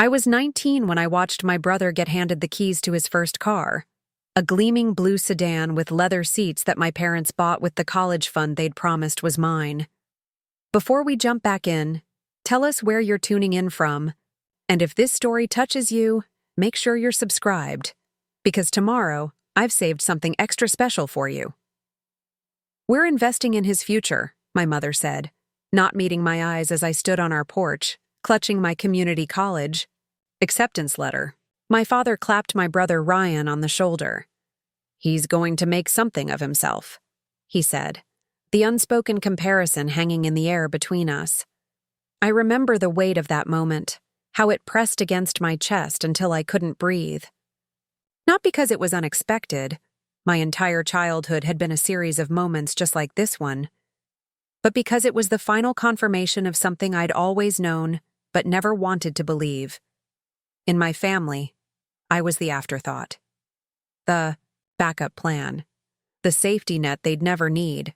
I was 19 when I watched my brother get handed the keys to his first car, a gleaming blue sedan with leather seats that my parents bought with the college fund they'd promised was mine. Before we jump back in, tell us where you're tuning in from, and if this story touches you, make sure you're subscribed, because tomorrow I've saved something extra special for you. We're investing in his future, my mother said, not meeting my eyes as I stood on our porch, clutching my community college acceptance letter. My father clapped my brother Ryan on the shoulder. "He's going to make something of himself," he said, the unspoken comparison hanging in the air between us. I remember the weight of that moment, how it pressed against my chest until I couldn't breathe. Not because it was unexpected, my entire childhood had been a series of moments just like this one, but because it was the final confirmation of something I'd always known but never wanted to believe. In my family, I was the afterthought. The backup plan. The safety net they'd never need.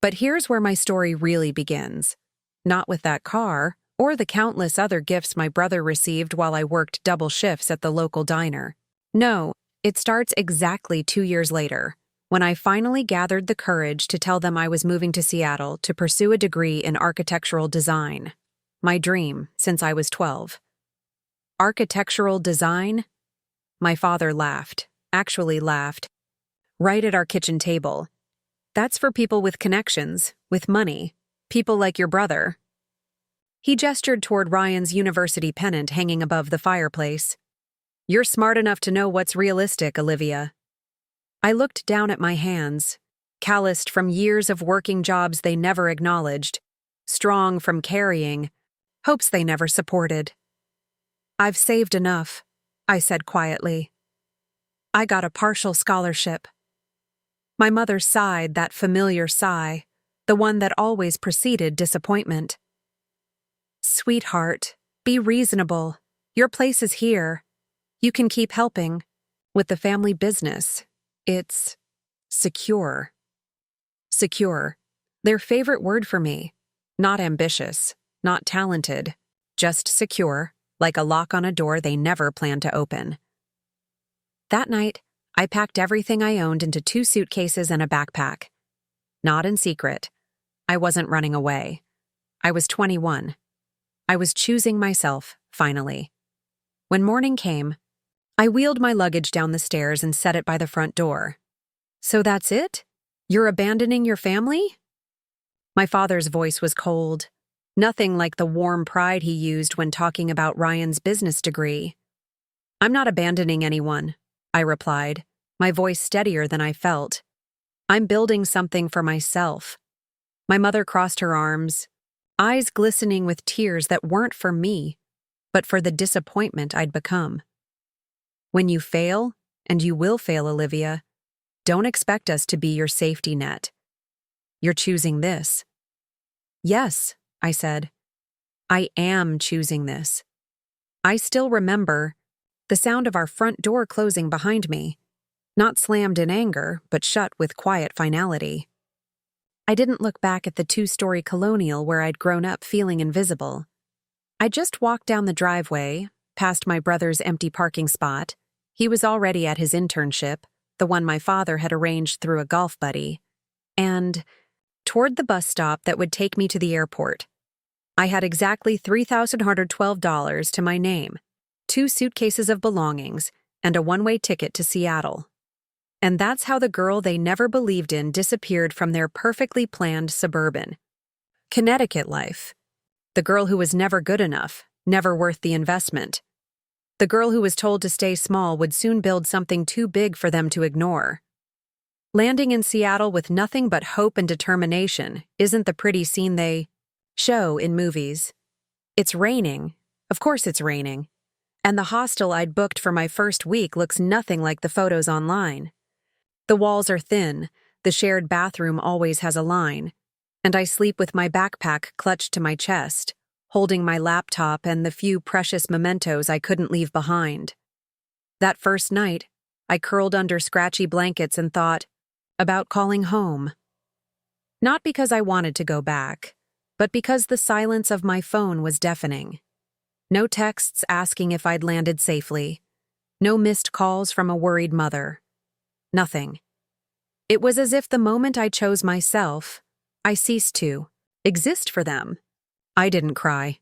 But here's where my story really begins. Not with that car, or the countless other gifts my brother received while I worked double shifts at the local diner. No, it starts exactly 2 years later, when I finally gathered the courage to tell them I was moving to Seattle to pursue a degree in architectural design. My dream since I was 12. Architectural design? My father laughed, actually laughed, right at our kitchen table. "That's for people with connections, with money, people like your brother." He gestured toward Ryan's university pennant hanging above the fireplace. "You're smart enough to know what's realistic, Olivia." I looked down at my hands, calloused from years of working jobs they never acknowledged, strong from carrying, hopes they never supported. "I've saved enough," I said quietly. "I got a partial scholarship." My mother sighed, that familiar sigh, the one that always preceded disappointment. "Sweetheart, be reasonable. Your place is here. You can keep helping. With the family business, it's secure." Secure. Their favorite word for me. Not ambitious, not talented, just secure, like a lock on a door they never planned to open. That night, I packed everything I owned into 2 suitcases and a backpack. Not in secret. I wasn't running away. I was 21. I was choosing myself, finally. When morning came, I wheeled my luggage down the stairs and set it by the front door. "So that's it? You're abandoning your family?" My father's voice was cold. Nothing like the warm pride he used when talking about Ryan's business degree. "I'm not abandoning anyone," I replied, my voice steadier than I felt. "I'm building something for myself." My mother crossed her arms, eyes glistening with tears that weren't for me, but for the disappointment I'd become. "When you fail, and you will fail, Olivia, don't expect us to be your safety net. You're choosing this." "Yes," I said. "I am choosing this." I still remember the sound of our front door closing behind me, not slammed in anger, but shut with quiet finality. I didn't look back at the 2-story colonial where I'd grown up feeling invisible. I just walked down the driveway, past my brother's empty parking spot. He was already at his internship, the one my father had arranged through a golf buddy, and toward the bus stop that would take me to the airport. I had exactly $3,112 to my name, 2 suitcases of belongings, and a one-way ticket to Seattle. And that's how the girl they never believed in disappeared from their perfectly planned suburban Connecticut life. The girl who was never good enough, never worth the investment. The girl who was told to stay small would soon build something too big for them to ignore. Landing in Seattle with nothing but hope and determination isn't the pretty scene they show in movies. It's raining. Of course it's raining. And the hostel I'd booked for my first week looks nothing like the photos online. The walls are thin, the shared bathroom always has a line, and I sleep with my backpack clutched to my chest, holding my laptop and the few precious mementos I couldn't leave behind. That first night, I curled under scratchy blankets and thought about calling home. Not because I wanted to go back, but because the silence of my phone was deafening. No texts asking if I'd landed safely. No missed calls from a worried mother. Nothing. It was as if the moment I chose myself, I ceased to exist for them. I didn't cry.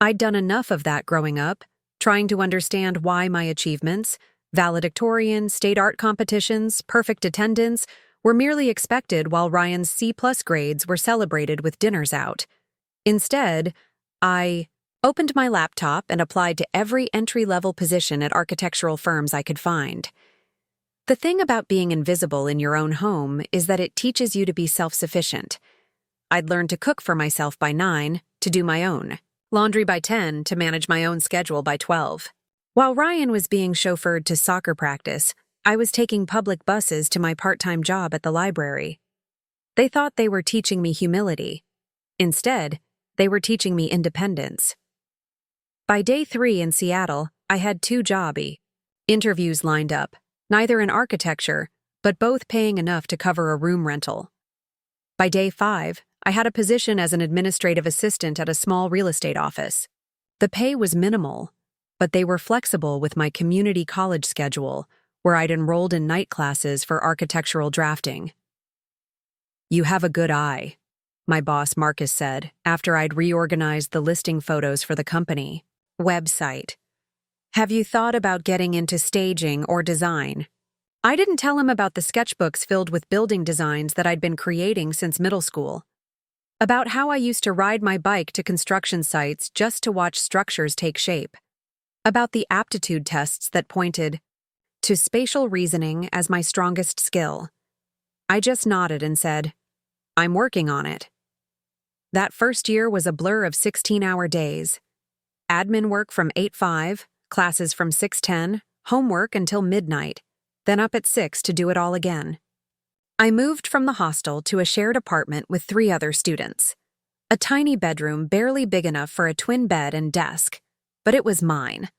I'd done enough of that growing up, trying to understand why my achievements, valedictorian, state art competitions, perfect attendance, were merely expected while Ryan's C+ grades were celebrated with dinners out. Instead, I opened my laptop and applied to every entry-level position at architectural firms I could find. The thing about being invisible in your own home is that it teaches you to be self-sufficient. I'd learned to cook for myself by 9, to do my own. Laundry by 10, to manage my own schedule by 12. While Ryan was being chauffeured to soccer practice, I was taking public buses to my part-time job at the library. They thought they were teaching me humility. Instead, they were teaching me independence. By day 3 in Seattle, I had 2 job interviews lined up, neither in architecture, but both paying enough to cover a room rental. By day 5, I had a position as an administrative assistant at a small real estate office. The pay was minimal, but they were flexible with my community college schedule, where I'd enrolled in night classes for architectural drafting. "You have a good eye," my boss Marcus said after I'd reorganized the listing photos for the company website. "Have you thought about getting into staging or design?" I didn't tell him about the sketchbooks filled with building designs that I'd been creating since middle school. About how I used to ride my bike to construction sites just to watch structures take shape. About the aptitude tests that pointed to spatial reasoning as my strongest skill. I just nodded and said, "I'm working on it." That first year was a blur of 16-hour days. Admin work from 8-5, classes from 6-10, homework until midnight, then up at 6 to do it all again. I moved from the hostel to a shared apartment with 3 other students. A tiny bedroom barely big enough for a twin bed and desk, but it was mine.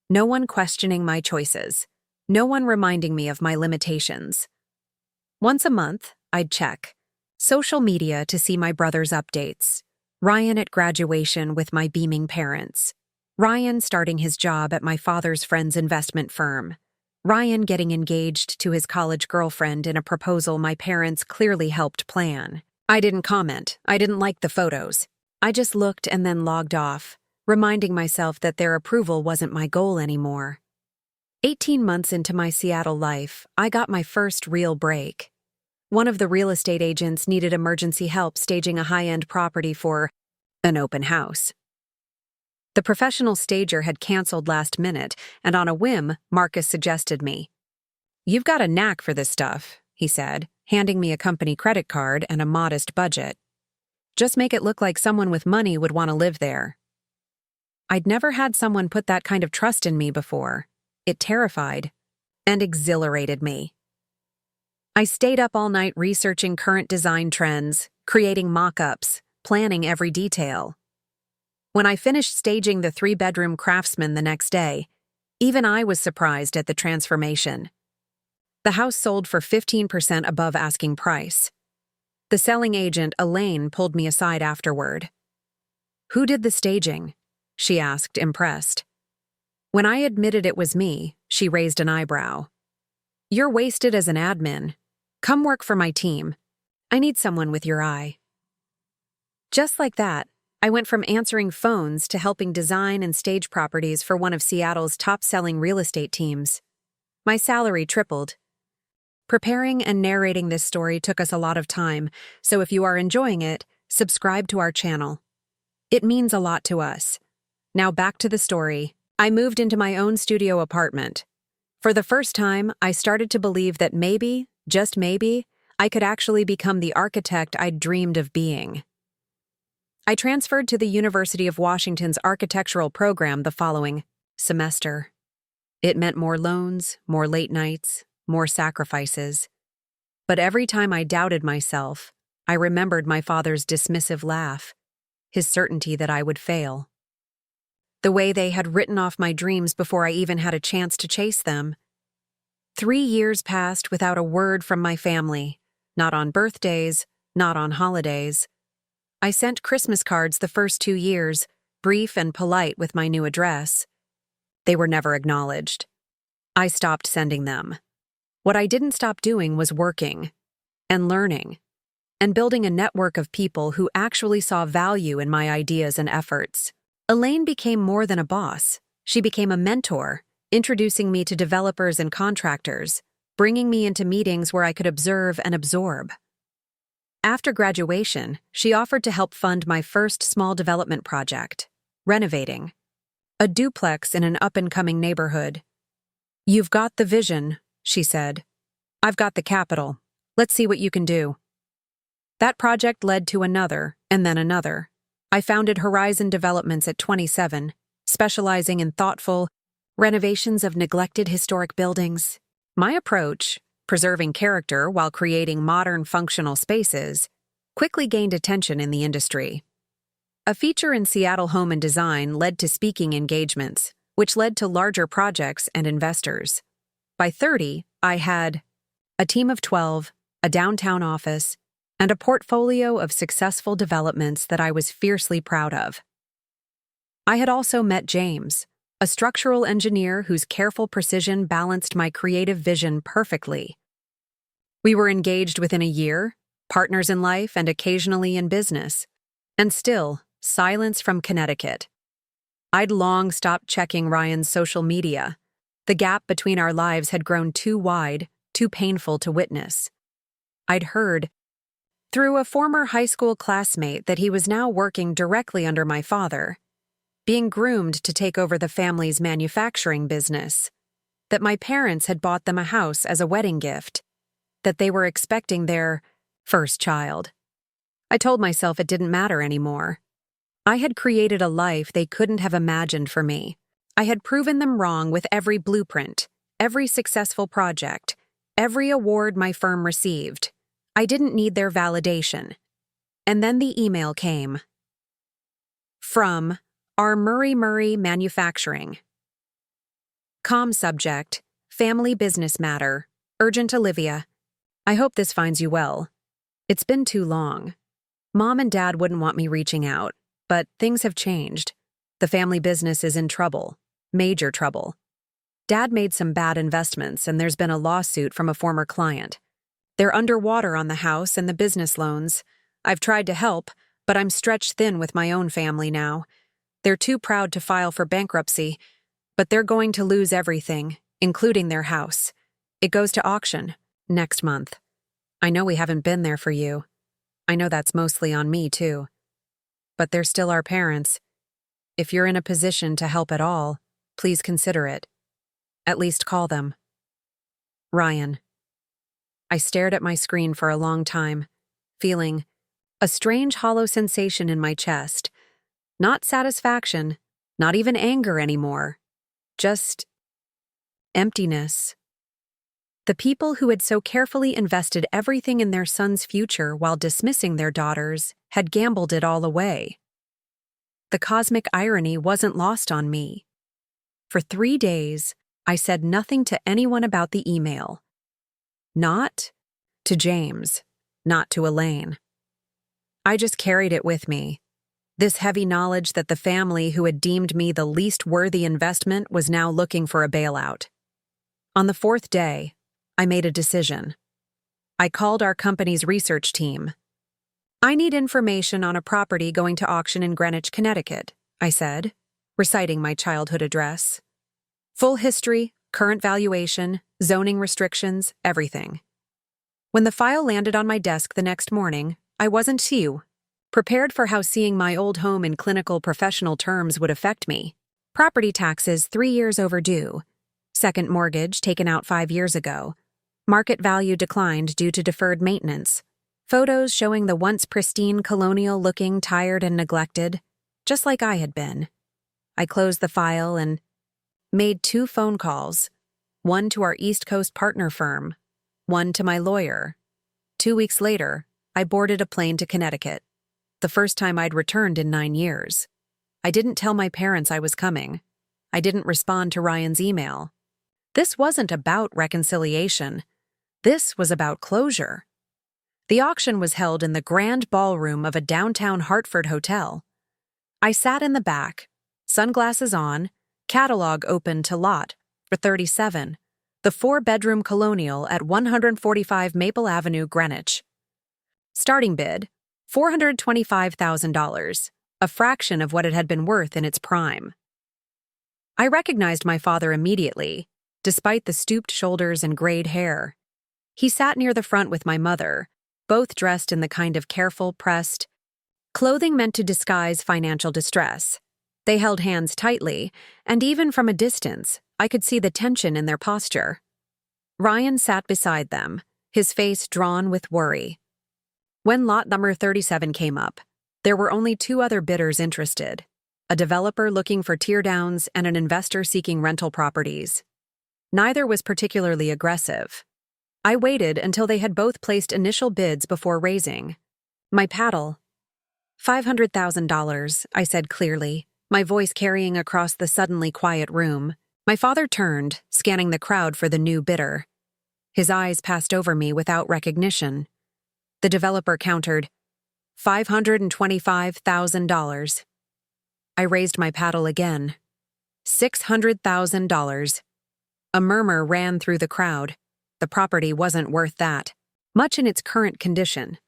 No one questioning my choices. No one reminding me of my limitations. Once a month, I'd check social media to see my brother's updates. Ryan at graduation with my beaming parents. Ryan starting his job at my father's friend's investment firm. Ryan getting engaged to his college girlfriend in a proposal my parents clearly helped plan. I didn't comment. I didn't like the photos. I just looked and then logged off, reminding myself that their approval wasn't my goal anymore. 18 months into my Seattle life, I got my first real break. One of the real estate agents needed emergency help staging a high-end property for an open house. The professional stager had canceled last minute, and on a whim, Marcus suggested me. "You've got a knack for this stuff," he said, handing me a company credit card and a modest budget. "Just make it look like someone with money would want to live there." I'd never had someone put that kind of trust in me before. It terrified and exhilarated me. I stayed up all night researching current design trends, creating mock-ups, planning every detail. When I finished staging the 3-bedroom Craftsman the next day, even I was surprised at the transformation. The house sold for 15% above asking price. The selling agent, Elaine, pulled me aside afterward. "Who did the staging?" she asked, impressed. When I admitted it was me, she raised an eyebrow. "You're wasted as an admin. Come work for my team. I need someone with your eye." Just like that, I went from answering phones to helping design and stage properties for one of Seattle's top-selling real estate teams. My salary tripled. Preparing and narrating this story took us a lot of time, so if you are enjoying it, subscribe to our channel. It means a lot to us. Now back to the story. I moved into my own studio apartment. For the first time, I started to believe that maybe, just maybe, I could actually become the architect I'd dreamed of being. I transferred to the University of Washington's architectural program the following semester. It meant more loans, more late nights, more sacrifices. But every time I doubted myself, I remembered my father's dismissive laugh, his certainty that I would fail. The way they had written off my dreams before I even had a chance to chase them. 3 years passed without a word from my family, not on birthdays, not on holidays. I sent Christmas cards the first 2 years, brief and polite with my new address. They were never acknowledged. I stopped sending them. What I didn't stop doing was working and learning and building a network of people who actually saw value in my ideas and efforts. Elaine became more than a boss. She became a mentor, introducing me to developers and contractors, bringing me into meetings where I could observe and absorb. After graduation, she offered to help fund my first small development project, renovating a duplex in an up-and-coming neighborhood. "You've got the vision," she said. "I've got the capital. Let's see what you can do." That project led to another, and then another. I founded Horizon Developments at 27, specializing in thoughtful renovations of neglected historic buildings. My approach, preserving character while creating modern functional spaces, quickly gained attention in the industry. A feature in Seattle Home and Design led to speaking engagements, which led to larger projects and investors. By 30, I had a team of 12, a downtown office, and a portfolio of successful developments that I was fiercely proud of. I had also met James, a structural engineer whose careful precision balanced my creative vision perfectly. We were engaged within a year, partners in life and occasionally in business, and still, silence from Connecticut. I'd long stopped checking Ryan's social media. The gap between our lives had grown too wide, too painful to witness. I'd heard, through a former high school classmate, that he was now working directly under my father, being groomed to take over the family's manufacturing business, that my parents had bought them a house as a wedding gift, that they were expecting their first child. I told myself it didn't matter anymore. I had created a life they couldn't have imagined for me. I had proven them wrong with every blueprint, every successful project, every award my firm received. I didn't need their validation. And then the email came. From our Murray Manufacturing. Com subject, family business matter, urgent Olivia. I hope this finds you well. It's been too long. Mom and Dad wouldn't want me reaching out, but things have changed. The family business is in trouble, major trouble. Dad made some bad investments and there's been a lawsuit from a former client. They're underwater on the house and the business loans. I've tried to help, but I'm stretched thin with my own family now. They're too proud to file for bankruptcy, but they're going to lose everything, including their house. It goes to auction next month. I know we haven't been there for you. I know that's mostly on me, too. But they're still our parents. If you're in a position to help at all, please consider it. At least call them. Ryan. I stared at my screen for a long time, feeling a strange hollow sensation in my chest. Not satisfaction, not even anger anymore. Just emptiness. The people who had so carefully invested everything in their son's future while dismissing their daughters had gambled it all away. The cosmic irony wasn't lost on me. For 3 days, I said nothing to anyone about the email. Not to James, not to Elaine. I just carried it with me. This heavy knowledge that the family who had deemed me the least worthy investment was now looking for a bailout. On the 4th day, I made a decision. I called our company's research team. I need information on a property going to auction in Greenwich, Connecticut, I said, reciting my childhood address. Full history, current valuation, zoning restrictions, everything. When the file landed on my desk the next morning, I wasn't prepared for how seeing my old home in clinical professional terms would affect me. Property taxes 3 years overdue. Second mortgage taken out 5 years ago. Market value declined due to deferred maintenance. Photos showing the once pristine colonial-looking, tired and neglected, just like I had been. I closed the file and made 2 phone calls, one to our East Coast partner firm, one to my lawyer. 2 weeks later, I boarded a plane to Connecticut, the first time I'd returned in 9 years. I didn't tell my parents I was coming. I didn't respond to Ryan's email. This wasn't about reconciliation. This was about closure. The auction was held in the grand ballroom of a downtown Hartford hotel. I sat in the back, sunglasses on, catalog open to lot for 37, the 4-bedroom colonial at 145 Maple Avenue, Greenwich. Starting bid, $425,000, a fraction of what it had been worth in its prime. I recognized my father immediately, despite the stooped shoulders and grayed hair. He sat near the front with my mother, both dressed in the kind of careful, pressed clothing meant to disguise financial distress. They held hands tightly, and even from a distance, I could see the tension in their posture. Ryan sat beside them, his face drawn with worry. When lot number 37 came up, there were only 2 other bidders interested, a developer looking for teardowns and an investor seeking rental properties. Neither was particularly aggressive. I waited until they had both placed initial bids before raising. My paddle. $500,000, I said clearly, my voice carrying across the suddenly quiet room. My father turned, scanning the crowd for the new bidder. His eyes passed over me without recognition. The developer countered, $525,000. I raised my paddle again. $600,000. A murmur ran through the crowd. The property wasn't worth that, much in its current condition.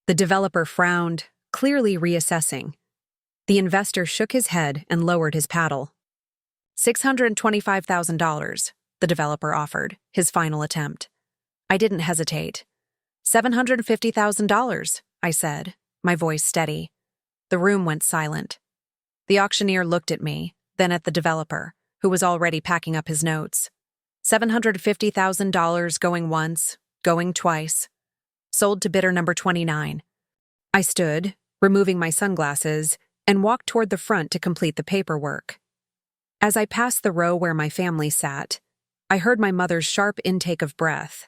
The developer frowned, clearly reassessing. The investor shook his head and lowered his paddle. $625,000, the developer offered, his final attempt. I didn't hesitate. $750,000, I said, my voice steady. The room went silent. The auctioneer looked at me, then at the developer, who was already packing up his notes. $750,000 going once, going twice. Sold to bidder number 29. I stood, removing my sunglasses, and walked toward the front to complete the paperwork. As I passed the row where my family sat, I heard my mother's sharp intake of breath,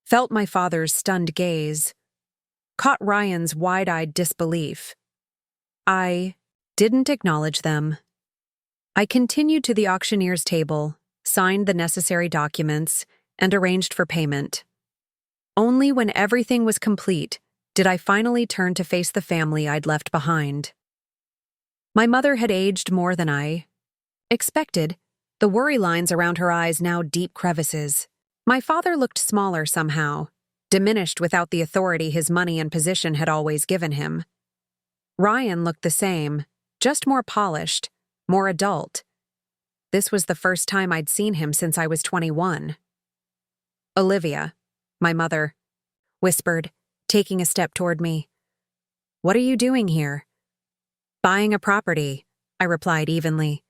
felt my father's stunned gaze, caught Ryan's wide-eyed disbelief. I didn't acknowledge them. I continued to the auctioneer's table, signed the necessary documents, and arranged for payment. Only when everything was complete did I finally turn to face the family I'd left behind. My mother had aged more than I expected, the worry lines around her eyes now deep crevices. My father looked smaller somehow, diminished without the authority his money and position had always given him. Ryan looked the same, just more polished, more adult. This was the first time I'd seen him since I was 21. Olivia, my mother, whispered, taking a step toward me. What are you doing here? Buying a property, I replied evenly.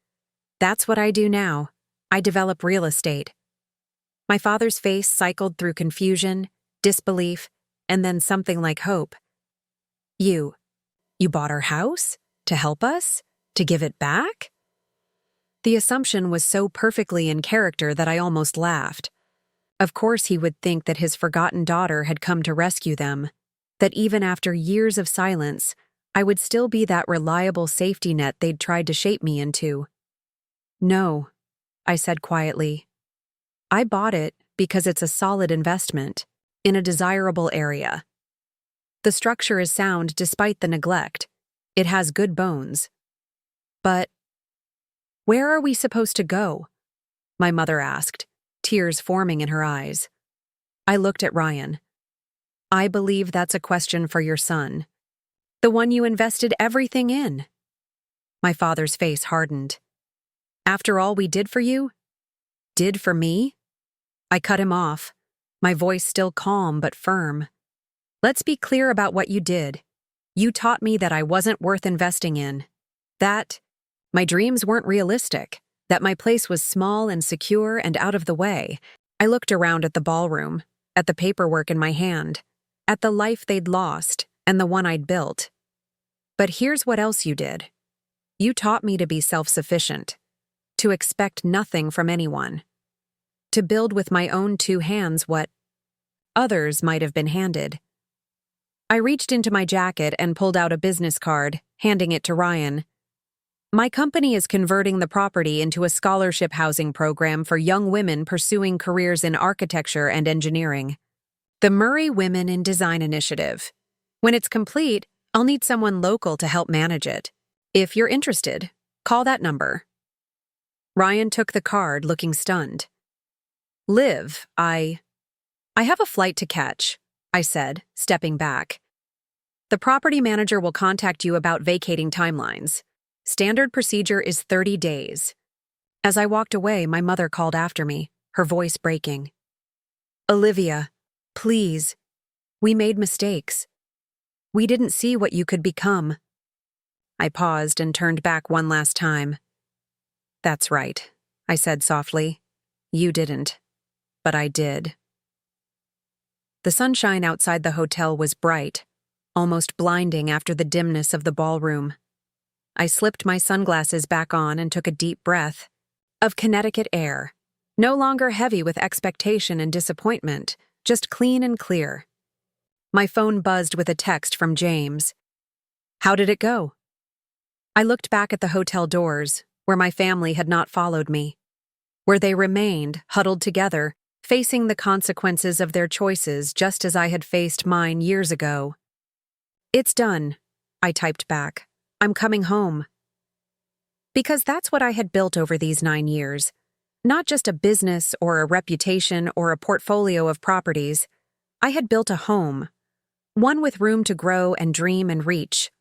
That's what I do now. I develop real estate. My father's face cycled through confusion, disbelief, and then something like hope. You bought our house? To help us? To give it back? The assumption was so perfectly in character that I almost laughed. Of course he would think that his forgotten daughter had come to rescue them, that even after years of silence, I would still be that reliable safety net they'd tried to shape me into. No, I said quietly. I bought it because it's a solid investment, in a desirable area. The structure is sound despite the neglect. It has good bones. But where are we supposed to go? My mother asked, tears forming in her eyes. I looked at Ryan. I believe that's a question for your son. The one you invested everything in. My father's face hardened. After all we did for you? Did for me? I cut him off, my voice still calm but firm. Let's be clear about what you did. You taught me that I wasn't worth investing in. That my dreams weren't realistic. That my place was small and secure and out of the way. I looked around at the ballroom, at the paperwork in my hand, at the life they'd lost and the one I'd built. But here's what else you did. You taught me to be self-sufficient, to expect nothing from anyone, to build with my own 2 hands what others might have been handed. I reached into my jacket and pulled out a business card, handing it to Ryan. My company is converting the property into a scholarship housing program for young women pursuing careers in architecture and engineering. The Murray Women in Design Initiative. When it's complete, I'll need someone local to help manage it. If you're interested, call that number. Ryan took the card, looking stunned. Liv, I have a flight to catch, I said, stepping back. The property manager will contact you about vacating timelines. Standard procedure is 30 days. As I walked away, my mother called after me, her voice breaking. Olivia, please. We made mistakes. We didn't see what you could become. I paused and turned back one last time. That's right, I said softly. You didn't. But I did. The sunshine outside the hotel was bright, almost blinding after the dimness of the ballroom. I slipped my sunglasses back on and took a deep breath of Connecticut air, no longer heavy with expectation and disappointment, just clean and clear. My phone buzzed with a text from James. How did it go? I looked back at the hotel doors, where my family had not followed me, where they remained, huddled together, facing the consequences of their choices just as I had faced mine years ago. It's done, I typed back. I'm coming home. Because that's what I had built over these 9 years. Not just a business or a reputation or a portfolio of properties. I had built a home. One with room to grow and dream and reach.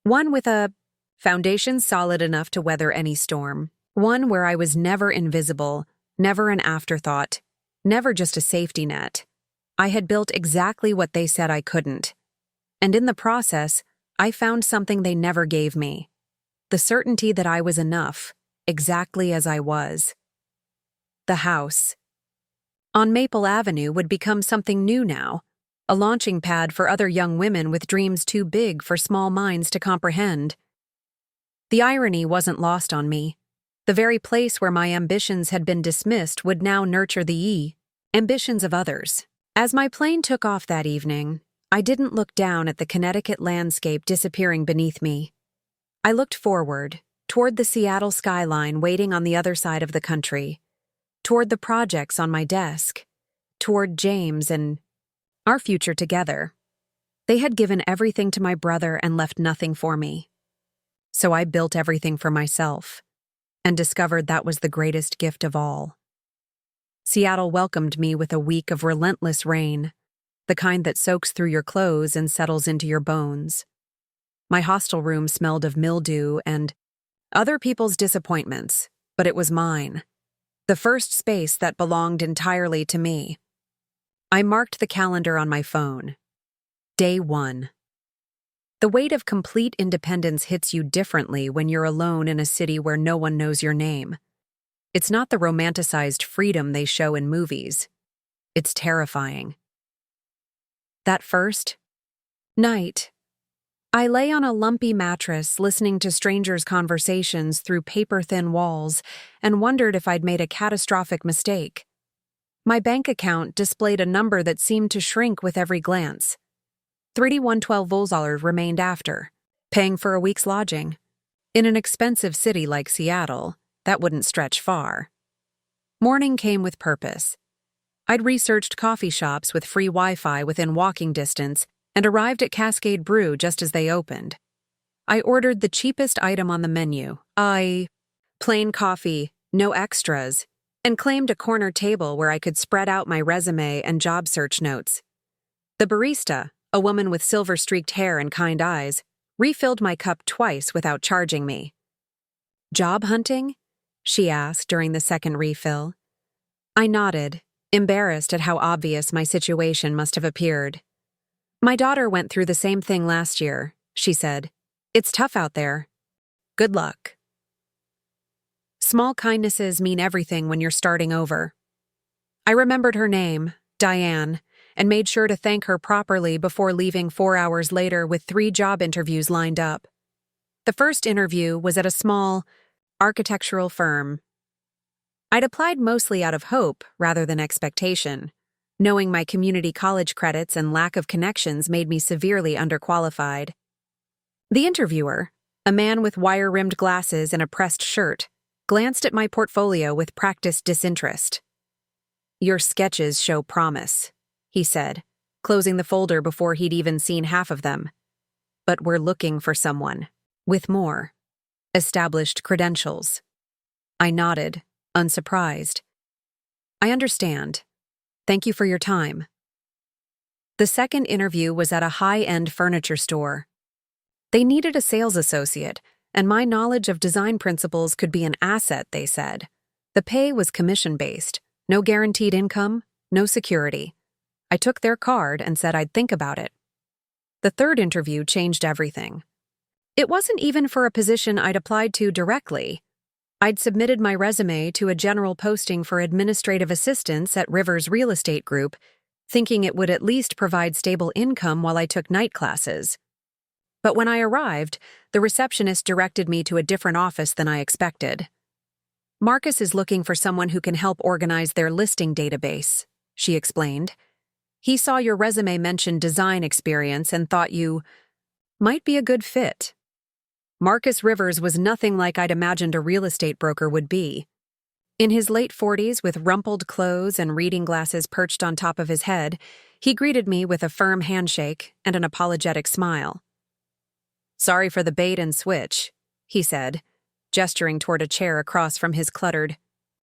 One with a foundation solid enough to weather any storm. One where I was never invisible, never an afterthought, never just a safety net. I had built exactly what they said I couldn't. And in the process, I found something they never gave me. The certainty that I was enough, exactly as I was. The house on Maple Avenue would become something new now, a launching pad for other young women with dreams too big for small minds to comprehend. The irony wasn't lost on me. The very place where my ambitions had been dismissed would now nurture the ambitions of others. As my plane took off that evening, I didn't look down at the Connecticut landscape disappearing beneath me. I looked forward, toward the Seattle skyline waiting on the other side of the country, toward the projects on my desk, toward James and our future together. They had given everything to my brother and left nothing for me. So I built everything for myself, and discovered that was the greatest gift of all. Seattle welcomed me with a week of relentless rain, the kind that soaks through your clothes and settles into your bones. My hostel room smelled of mildew and other people's disappointments, but it was mine. The first space that belonged entirely to me. I marked the calendar on my phone. Day 1. The weight of complete independence hits you differently when you're alone in a city where no one knows your name. It's not the romanticized freedom they show in movies. It's terrifying. That first night, I lay on a lumpy mattress listening to strangers' conversations through paper-thin walls and wondered if I'd made a catastrophic mistake. My bank account displayed a number that seemed to shrink with every glance. $3112 remained after, paying for a week's lodging. In an expensive city like Seattle, that wouldn't stretch far. Morning came with purpose. I'd researched coffee shops with free Wi-Fi within walking distance and arrived at Cascade Brew just as they opened. I ordered the cheapest item on the menu, plain coffee, no extras, and claimed a corner table where I could spread out my resume and job search notes. The barista, a woman with silver-streaked hair and kind eyes, refilled my cup twice without charging me. Job hunting? She asked during the second refill. I nodded, embarrassed at how obvious my situation must have appeared. My daughter went through the same thing last year, she said. It's tough out there. Good luck. Small kindnesses mean everything when you're starting over. I remembered her name, Diane, and made sure to thank her properly before leaving 4 hours later with 3 job interviews lined up. The first interview was at a small, architectural firm. I'd applied mostly out of hope rather than expectation, knowing my community college credits and lack of connections made me severely underqualified. The interviewer, a man with wire-rimmed glasses and a pressed shirt, glanced at my portfolio with practiced disinterest. Your sketches show promise, he said, closing the folder before he'd even seen half of them. But we're looking for someone with more. established credentials. I nodded, unsurprised. I understand. Thank you for your time. The second interview was at a high-end furniture store. They needed a sales associate, and my knowledge of design principles could be an asset, they said. The pay was commission-based, no guaranteed income, no security. I took their card and said I'd think about it. The third interview changed everything. It wasn't even for a position I'd applied to directly. I'd submitted my resume to a general posting for administrative assistance at Rivers Real Estate Group, thinking it would at least provide stable income while I took night classes. But when I arrived, the receptionist directed me to a different office than I expected. Marcus is looking for someone who can help organize their listing database, she explained. He saw your resume mention design experience and thought you might be a good fit. Marcus Rivers was nothing like I'd imagined a real estate broker would be. In his late 40s, with rumpled clothes and reading glasses perched on top of his head, he greeted me with a firm handshake and an apologetic smile. "Sorry for the bait and switch," he said, gesturing toward a chair across from his cluttered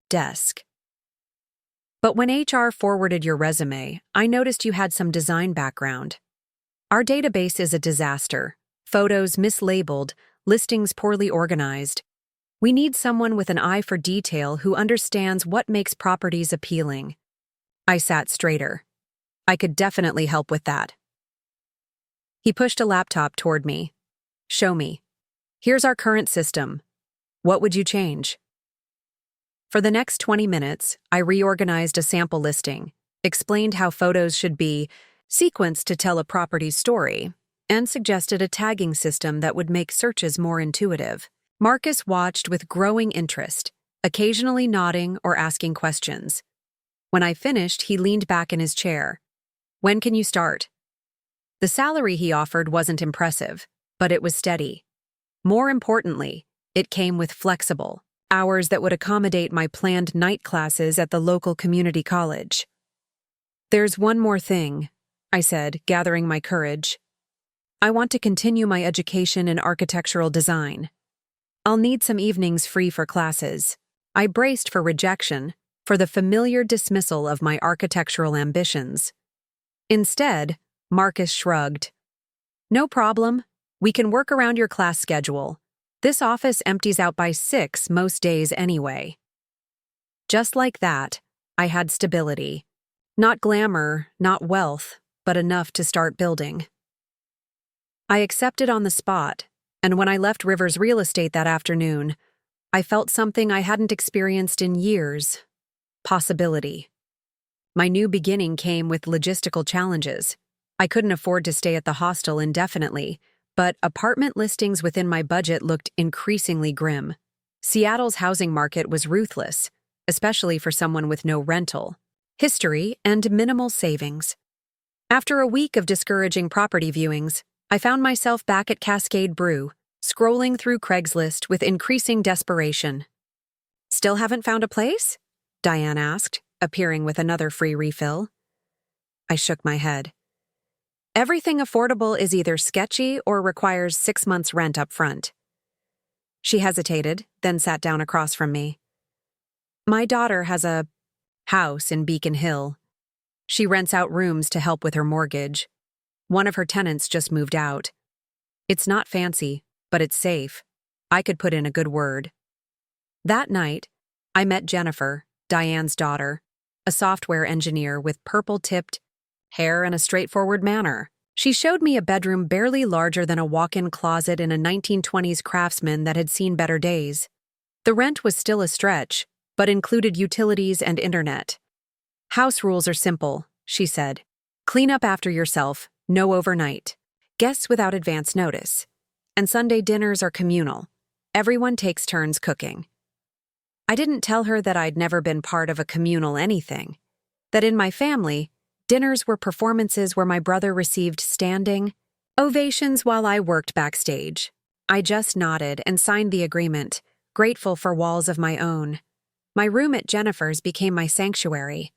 desk. "But when HR forwarded your resume, I noticed you had some design background. Our database is a disaster. Photos mislabeled, listings poorly organized. We need someone with an eye for detail who understands what makes properties appealing." I sat straighter. I could definitely help with that. He pushed a laptop toward me. "Show me. Here's our current system. What would you change?" For the next 20 minutes, I reorganized a sample listing, explained how photos should be sequenced to tell a property's story, and suggested a tagging system that would make searches more intuitive. Marcus watched with growing interest, occasionally nodding or asking questions. When I finished, he leaned back in his chair. "When can you start?" The salary he offered wasn't impressive, but it was steady. More importantly, it came with flexible hours that would accommodate my planned night classes at the local community college. "There's one more thing," I said, gathering my courage. "I want to continue my education in architectural design. I'll need some evenings free for classes." I braced for rejection, for the familiar dismissal of my architectural ambitions. Instead, Marcus shrugged. "No problem. We can work around your class schedule. This office empties out by 6 most days anyway." Just like that, I had stability. Not glamour, not wealth, but enough to start building. I accepted on the spot, and when I left Rivers Real Estate that afternoon, I felt something I hadn't experienced in years: possibility. My new beginning came with logistical challenges. I couldn't afford to stay at the hostel indefinitely, but apartment listings within my budget looked increasingly grim. Seattle's housing market was ruthless, especially for someone with no rental history and minimal savings. After a week of discouraging property viewings, I found myself back at Cascade Brew, scrolling through Craigslist with increasing desperation. "Still haven't found a place?" Diane asked, appearing with another free refill. I shook my head. "Everything affordable is either sketchy or requires 6 months' rent up front." She hesitated, then sat down across from me. "My daughter has a house in Beacon Hill. She rents out rooms to help with her mortgage. One of her tenants just moved out. It's not fancy, but it's safe. I could put in a good word." That night, I met Jennifer, Diane's daughter, a software engineer with purple-tipped hair and a straightforward manner. She showed me a bedroom barely larger than a walk-in closet in a 1920s Craftsman that had seen better days. The rent was still a stretch, but included utilities and internet. "House rules are simple," she said. "Clean up after yourself, no overnight. Guests without advance notice. And Sunday dinners are communal. Everyone takes turns cooking." I didn't tell her that I'd never been part of a communal anything. That in my family, dinners were performances where my brother received standing ovations while I worked backstage. I just nodded and signed the agreement, grateful for walls of my own. My room at Jennifer's became my sanctuary.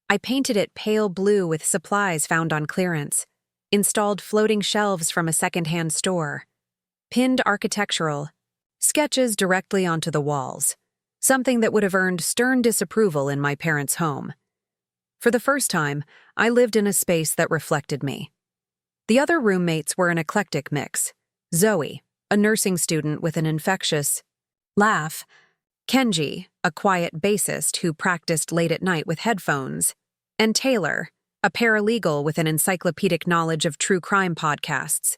I painted it pale blue with supplies found on clearance, installed floating shelves from a second-hand store, pinned architectural sketches directly onto the walls, something that would have earned stern disapproval in my parents' home. For the first time, I lived in a space that reflected me. The other roommates were an eclectic mix. Zoe, a nursing student with an infectious laugh, Kenji, a quiet bassist who practiced late at night with headphones, and Taylor, a paralegal with an encyclopedic knowledge of true crime podcasts.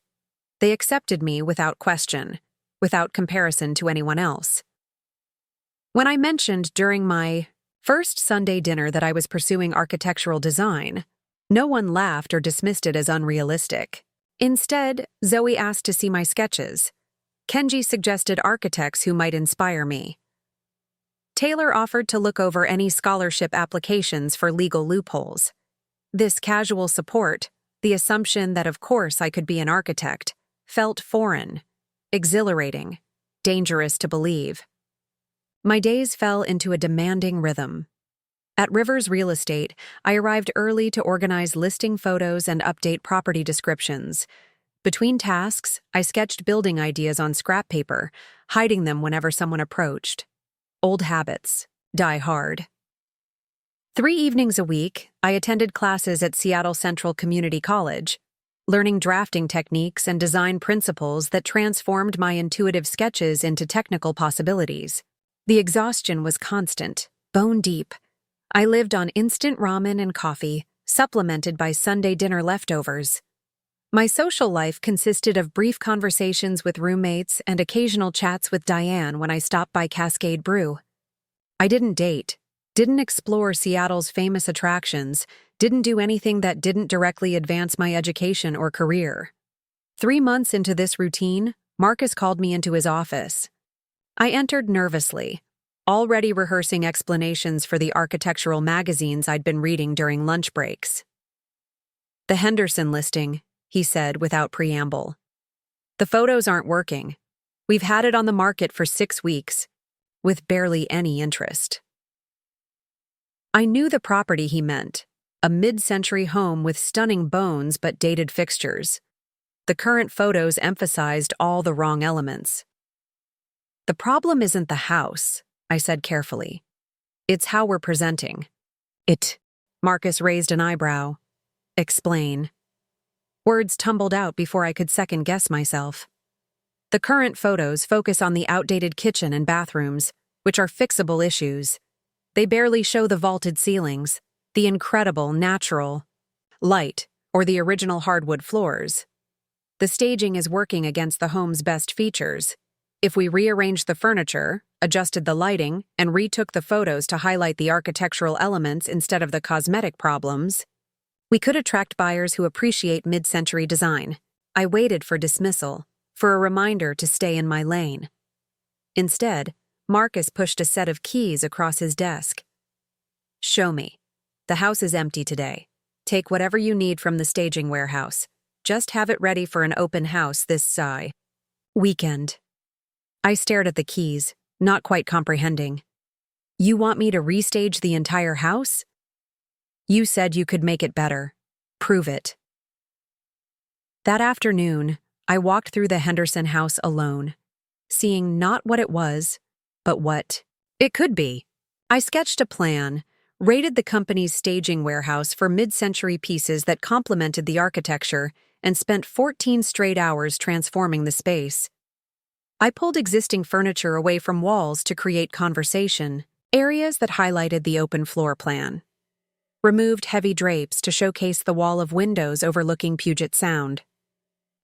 They accepted me without question, without comparison to anyone else. When I mentioned during my first Sunday dinner that I was pursuing architectural design, no one laughed or dismissed it as unrealistic. Instead, Zoe asked to see my sketches. Kenji suggested architects who might inspire me. Taylor offered to look over any scholarship applications for legal loopholes. This casual support, the assumption that of course I could be an architect, felt foreign, exhilarating, dangerous to believe. My days fell into a demanding rhythm. At Rivers Real Estate, I arrived early to organize listing photos and update property descriptions. Between tasks, I sketched building ideas on scrap paper, hiding them whenever someone approached. Old habits die hard. 3 evenings a week, I attended classes at Seattle Central Community College, learning drafting techniques and design principles that transformed my intuitive sketches into technical possibilities. The exhaustion was constant, bone deep. I lived on instant ramen and coffee, supplemented by Sunday dinner leftovers. My social life consisted of brief conversations with roommates and occasional chats with Diane when I stopped by Cascade Brew. I didn't date, didn't explore Seattle's famous attractions, didn't do anything that didn't directly advance my education or career. 3 months into this routine, Marcus called me into his office. I entered nervously, already rehearsing explanations for the architectural magazines I'd been reading during lunch breaks. "The Henderson listing," he said without preamble. "The photos aren't working. We've had it on the market for 6 weeks, with barely any interest." I knew the property he meant, a mid-century home with stunning bones but dated fixtures. The current photos emphasized all the wrong elements. "The problem isn't the house," I said carefully. "It's how we're presenting it." Marcus raised an eyebrow. "Explain." Words tumbled out before I could second-guess myself. "The current photos focus on the outdated kitchen and bathrooms, which are fixable issues. They barely show the vaulted ceilings, the incredible natural light, or the original hardwood floors. The staging is working against the home's best features. If we rearranged the furniture, adjusted the lighting, and retook the photos to highlight the architectural elements instead of the cosmetic problems, we could attract buyers who appreciate mid-century design." I waited for dismissal, for a reminder to stay in my lane. Instead, Marcus pushed a set of keys across his desk. "Show me. The house is empty today. Take whatever you need from the staging warehouse. Just have it ready for an open house this weekend." I stared at the keys, not quite comprehending. "You want me to restage the entire house?" "You said you could make it better. Prove it." That afternoon, I walked through the Henderson house alone, seeing not what it was, but what it could be. I sketched a plan, rated the company's staging warehouse for mid-century pieces that complemented the architecture, and spent 14 straight hours transforming the space. I pulled existing furniture away from walls to create conversation, areas that highlighted the open floor plan. Removed heavy drapes to showcase the wall of windows overlooking Puget Sound.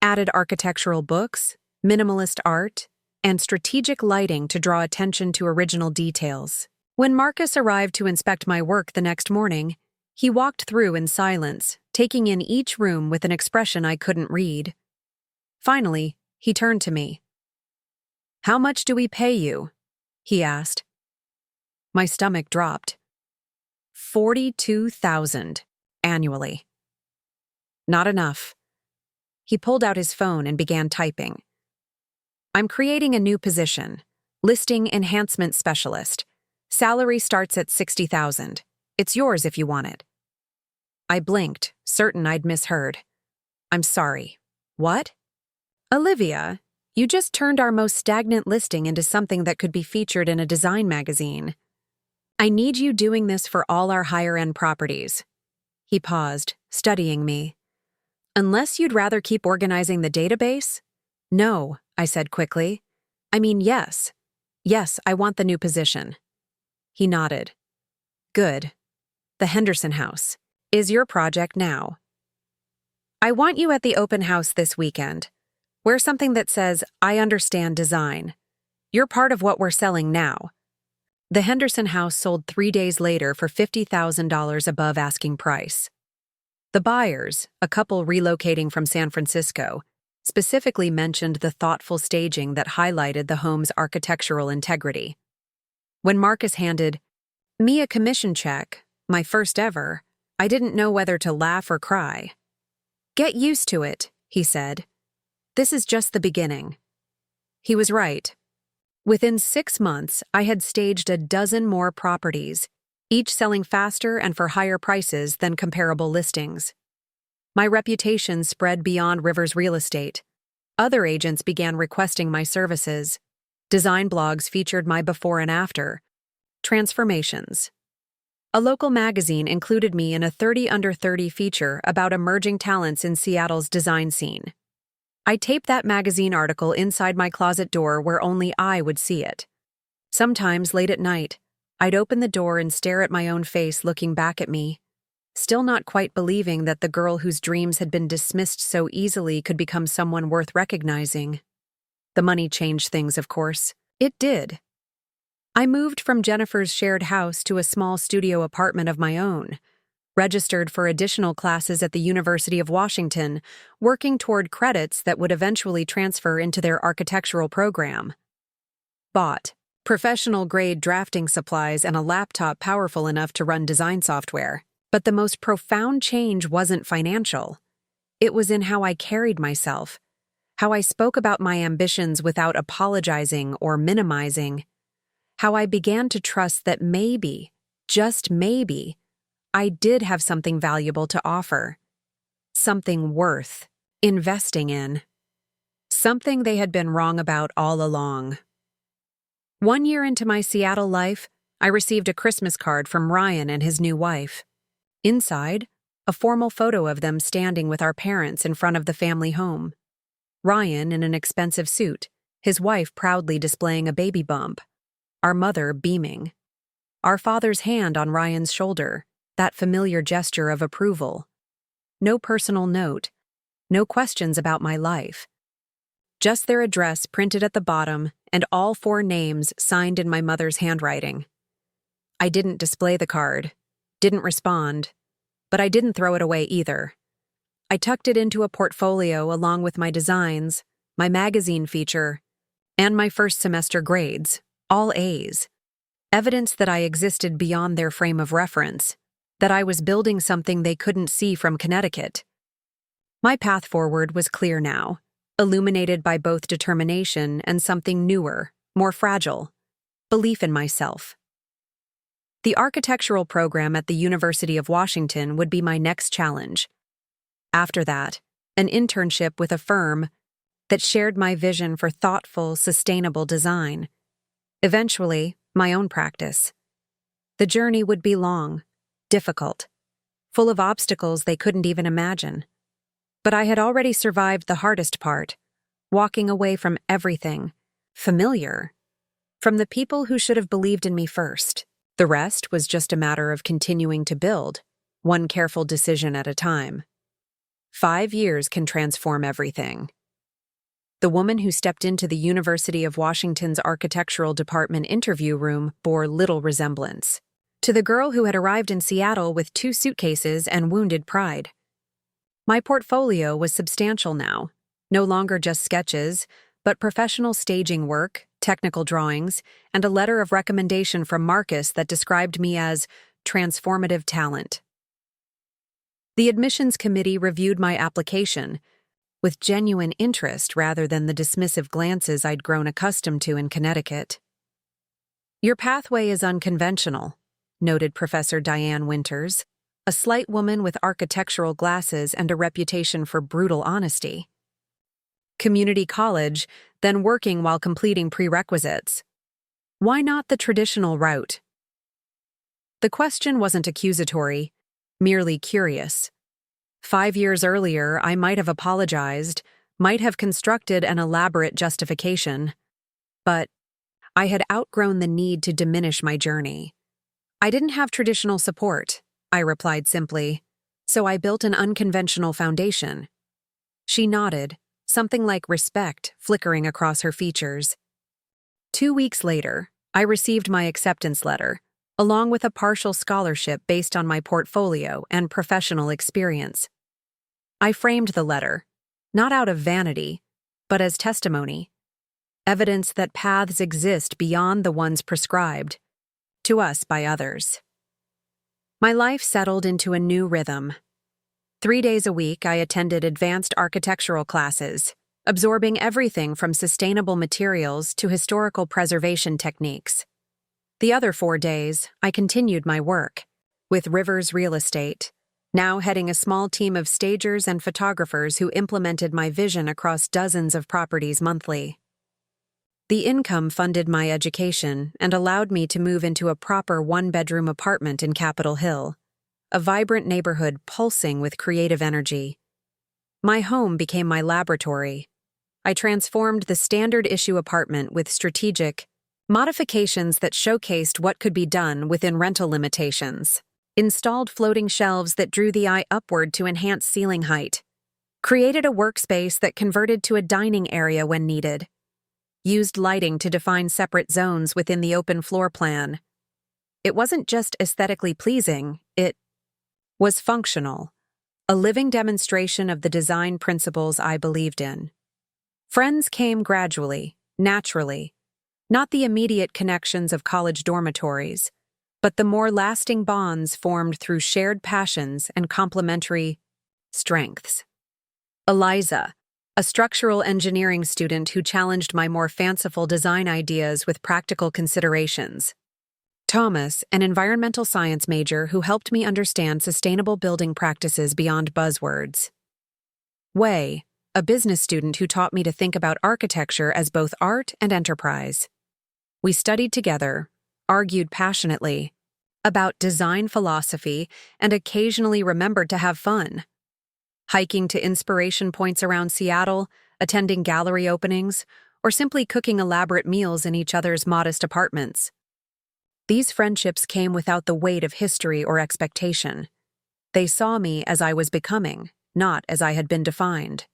Added architectural books, minimalist art, and strategic lighting to draw attention to original details. When Marcus arrived to inspect my work the next morning, he walked through in silence, taking in each room with an expression I couldn't read. Finally, he turned to me. "How much do we pay you?" he asked. My stomach dropped. $42,000 annually. Not enough. He pulled out his phone and began typing. "I'm creating a new position, listing enhancement specialist. Salary starts at $60,000. It's yours if you want it." I blinked, certain I'd misheard. "I'm sorry. What?" "Olivia, You just turned our most stagnant listing into something that could be featured in a design magazine. I need you doing this for all our higher-end properties." He paused, studying me. "Unless you'd rather keep organizing the database?" "No," I said quickly. "I mean, yes. Yes, I want the new position." He nodded. "Good. The Henderson House is your project now. I want you at the open house this weekend. Wear something that says, 'I understand design.' You're part of what we're selling now." The Henderson House sold 3 days later for $50,000 above asking price. The buyers, a couple relocating from San Francisco, specifically mentioned the thoughtful staging that highlighted the home's architectural integrity. When Marcus handed me a commission check, my first ever, I didn't know whether to laugh or cry. "Get used to it," he said. "This is just the beginning." He was right. Within 6 months, I had staged a dozen more properties, each selling faster and for higher prices than comparable listings. My reputation spread beyond Rivers Real Estate. Other agents began requesting my services. Design blogs featured my before and after transformations. A local magazine included me in a 30 Under 30 feature about emerging talents in Seattle's design scene. I taped that magazine article inside my closet door where only I would see it. Sometimes, late at night, I'd open the door and stare at my own face looking back at me, still not quite believing that the girl whose dreams had been dismissed so easily could become someone worth recognizing. The money changed things, of course. It did. I moved from Jennifer's shared house to a small studio apartment of my own, registered for additional classes at the University of Washington, working toward credits that would eventually transfer into their architectural program. Bought professional-grade drafting supplies and a laptop powerful enough to run design software. But the most profound change wasn't financial. It was in how I carried myself, how I spoke about my ambitions without apologizing or minimizing, how I began to trust that maybe, just maybe, I did have something valuable to offer, something worth investing in, something they had been wrong about all along. 1 year into my Seattle life, I received a Christmas card from Ryan and his new wife. Inside, a formal photo of them standing with our parents in front of the family home. Ryan in an expensive suit, his wife proudly displaying a baby bump, our mother beaming. Our father's hand on Ryan's shoulder, that familiar gesture of approval. No personal note, no questions about my life. Just their address printed at the bottom and all 4 names signed in my mother's handwriting. I didn't display the card, didn't respond, but I didn't throw it away either. I tucked it into a portfolio along with my designs, my magazine feature, and my first semester grades, all A's. Evidence that I existed beyond their frame of reference, that I was building something they couldn't see from Connecticut. My path forward was clear now, illuminated by both determination and something newer, more fragile, belief in myself. The architectural program at the University of Washington would be my next challenge. After that, an internship with a firm that shared my vision for thoughtful, sustainable design. Eventually, my own practice. The journey would be long, difficult, full of obstacles they couldn't even imagine. But I had already survived the hardest part, walking away from everything familiar, from the people who should have believed in me first. The rest was just a matter of continuing to build, one careful decision at a time. 5 years can transform everything. The woman who stepped into the University of Washington's architectural department interview room bore little resemblance to the girl who had arrived in Seattle with 2 suitcases and wounded pride. My portfolio was substantial now, no longer just sketches, but professional staging work, technical drawings, and a letter of recommendation from Marcus that described me as transformative talent. The admissions committee reviewed my application with genuine interest rather than the dismissive glances I'd grown accustomed to in Connecticut. "Your pathway is unconventional," noted Professor Diane Winters, a slight woman with architectural glasses and a reputation for brutal honesty. "Community college, then working while completing prerequisites. Why not the traditional route? The question wasn't accusatory, merely curious. 5 years earlier, I might have apologized, might have constructed an elaborate justification, but I had outgrown the need to diminish my journey. I didn't have traditional support, I replied simply, so I built an unconventional foundation. She nodded, something like respect flickering across her features. 2 weeks later, I received my acceptance letter, along with a partial scholarship based on my portfolio and professional experience. I framed the letter, not out of vanity, but as testimony, evidence that paths exist beyond the ones prescribed to us by others. My life settled into a new rhythm. 3 days a week, I attended advanced architectural classes, absorbing everything from sustainable materials to historical preservation techniques. The other 4 days, I continued my work, with Rivers Real Estate, now heading a small team of stagers and photographers who implemented my vision across dozens of properties monthly. The income funded my education and allowed me to move into a proper one-bedroom apartment in Capitol Hill, a vibrant neighborhood pulsing with creative energy. My home became my laboratory. I transformed the standard-issue apartment with strategic modifications that showcased what could be done within rental limitations, installed floating shelves that drew the eye upward to enhance ceiling height, created a workspace that converted to a dining area when needed, used lighting to define separate zones within the open floor plan. It wasn't just aesthetically pleasing, it was functional, a living demonstration of the design principles I believed in. Friends came gradually, naturally, not the immediate connections of college dormitories, but the more lasting bonds formed through shared passions and complementary strengths. Eliza, a structural engineering student who challenged my more fanciful design ideas with practical considerations. Thomas, an environmental science major who helped me understand sustainable building practices beyond buzzwords. Wei, a business student who taught me to think about architecture as both art and enterprise. We studied together, argued passionately about design philosophy, and occasionally remembered to have fun. Hiking to inspiration points around Seattle, attending gallery openings, or simply cooking elaborate meals in each other's modest apartments. These friendships came without the weight of history or expectation. They saw me as I was becoming, not as I had been defined.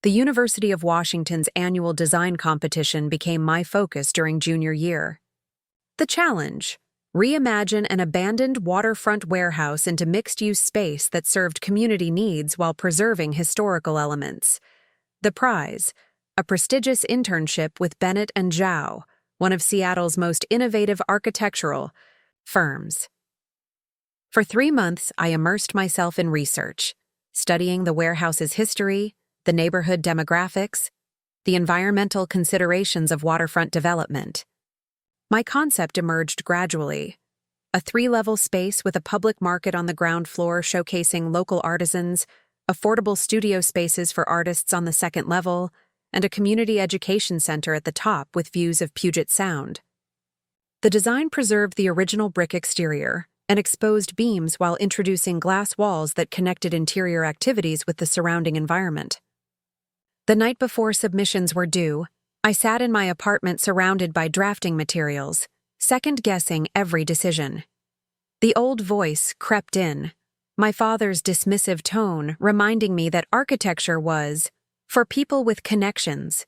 The University of Washington's annual design competition became my focus during junior year. The challenge: reimagine an abandoned waterfront warehouse into mixed-use space that served community needs while preserving historical elements. The prize: a prestigious internship with Bennett and Zhao, one of Seattle's most innovative architectural firms. For 3 months, I immersed myself in research, studying the warehouse's history, the neighborhood demographics, the environmental considerations of waterfront development. My concept emerged gradually: a 3-level space with a public market on the ground floor showcasing local artisans, affordable studio spaces for artists on the 2nd level, and a community education center at the top with views of Puget Sound. The design preserved the original brick exterior and exposed beams while introducing glass walls that connected interior activities with the surrounding environment. The night before submissions were due, I sat in my apartment surrounded by drafting materials, second-guessing every decision. The old voice crept in, my father's dismissive tone reminding me that architecture was for people with connections,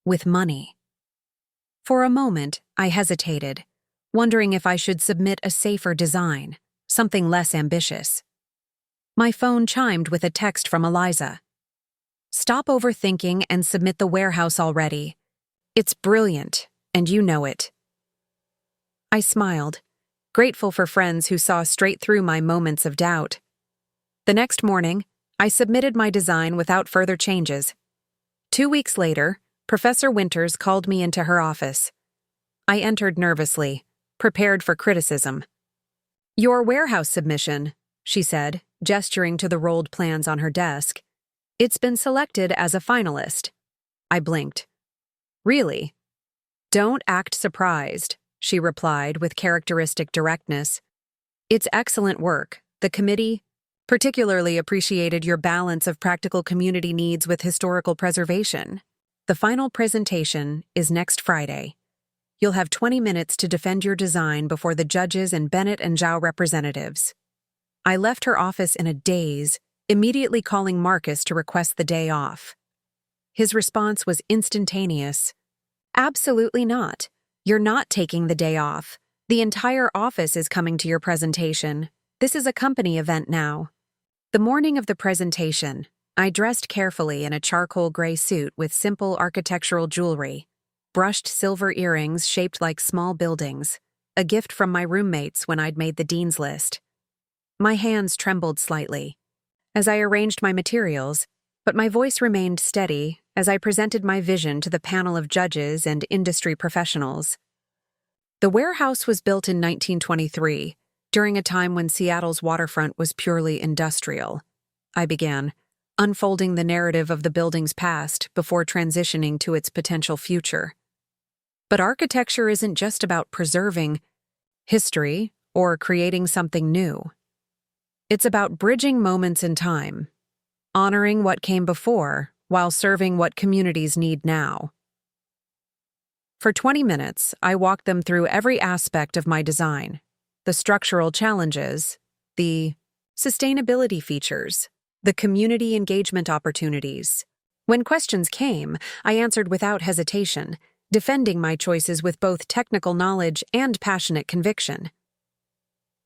with money. For a moment, I hesitated, wondering if I should submit a safer design, something less ambitious. My phone chimed with a text from Eliza. "Stop overthinking and submit the warehouse already. It's brilliant, and you know it." I smiled, grateful for friends who saw straight through my moments of doubt. The next morning, I submitted my design without further changes. 2 weeks later, Professor Winters called me into her office. I entered nervously, prepared for criticism. "Your warehouse submission," she said, gesturing to the rolled plans on her desk. "It's been selected as a finalist." I blinked. Really? Don't act surprised, she replied with characteristic directness. It's excellent work. The committee particularly appreciated your balance of practical community needs with historical preservation. The final presentation is next Friday. You'll have 20 minutes to defend your design before the judges and Bennett and Zhao representatives. I left her office in a daze, immediately calling Marcus to request the day off. His response was instantaneous. Absolutely not. You're not taking the day off. The entire office is coming to your presentation. This is a company event now. The morning of the presentation, I dressed carefully in a charcoal gray suit with simple architectural jewelry, brushed silver earrings shaped like small buildings, a gift from my roommates when I'd made the dean's list. My hands trembled slightly as I arranged my materials, but my voice remained steady as I presented my vision to the panel of judges and industry professionals. The warehouse was built in 1923, during a time when Seattle's waterfront was purely industrial. I began, unfolding the narrative of the building's past before transitioning to its potential future. But architecture isn't just about preserving history or creating something new. It's about bridging moments in time, honoring what came before while serving what communities need now. For 20 minutes, I walked them through every aspect of my design: the structural challenges, the sustainability features, the community engagement opportunities. When questions came, I answered without hesitation, defending my choices with both technical knowledge and passionate conviction.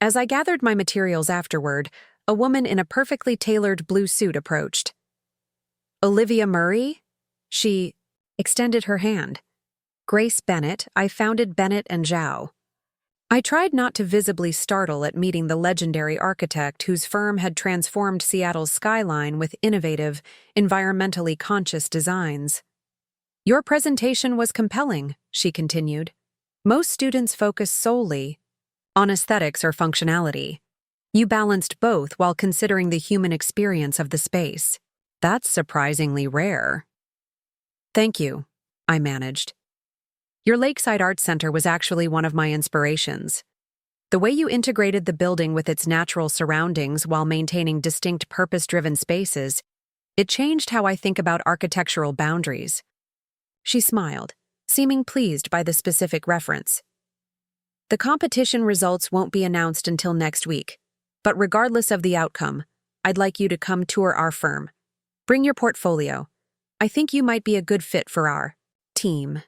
As I gathered my materials afterward, a woman in a perfectly tailored blue suit approached. Olivia Murray? She extended her hand. Grace Bennett, I founded Bennett and Zhao. I tried not to visibly startle at meeting the legendary architect whose firm had transformed Seattle's skyline with innovative, environmentally conscious designs. Your presentation was compelling, she continued. Most students focus solely on aesthetics or functionality. You balanced both while considering the human experience of the space. That's surprisingly rare. Thank you, I managed. Your Lakeside Arts Center was actually one of my inspirations. The way you integrated the building with its natural surroundings while maintaining distinct purpose-driven spaces, it changed how I think about architectural boundaries. She smiled, seeming pleased by the specific reference. The competition results won't be announced until next week, but regardless of the outcome, I'd like you to come tour our firm. Bring your portfolio. I think you might be a good fit for our team.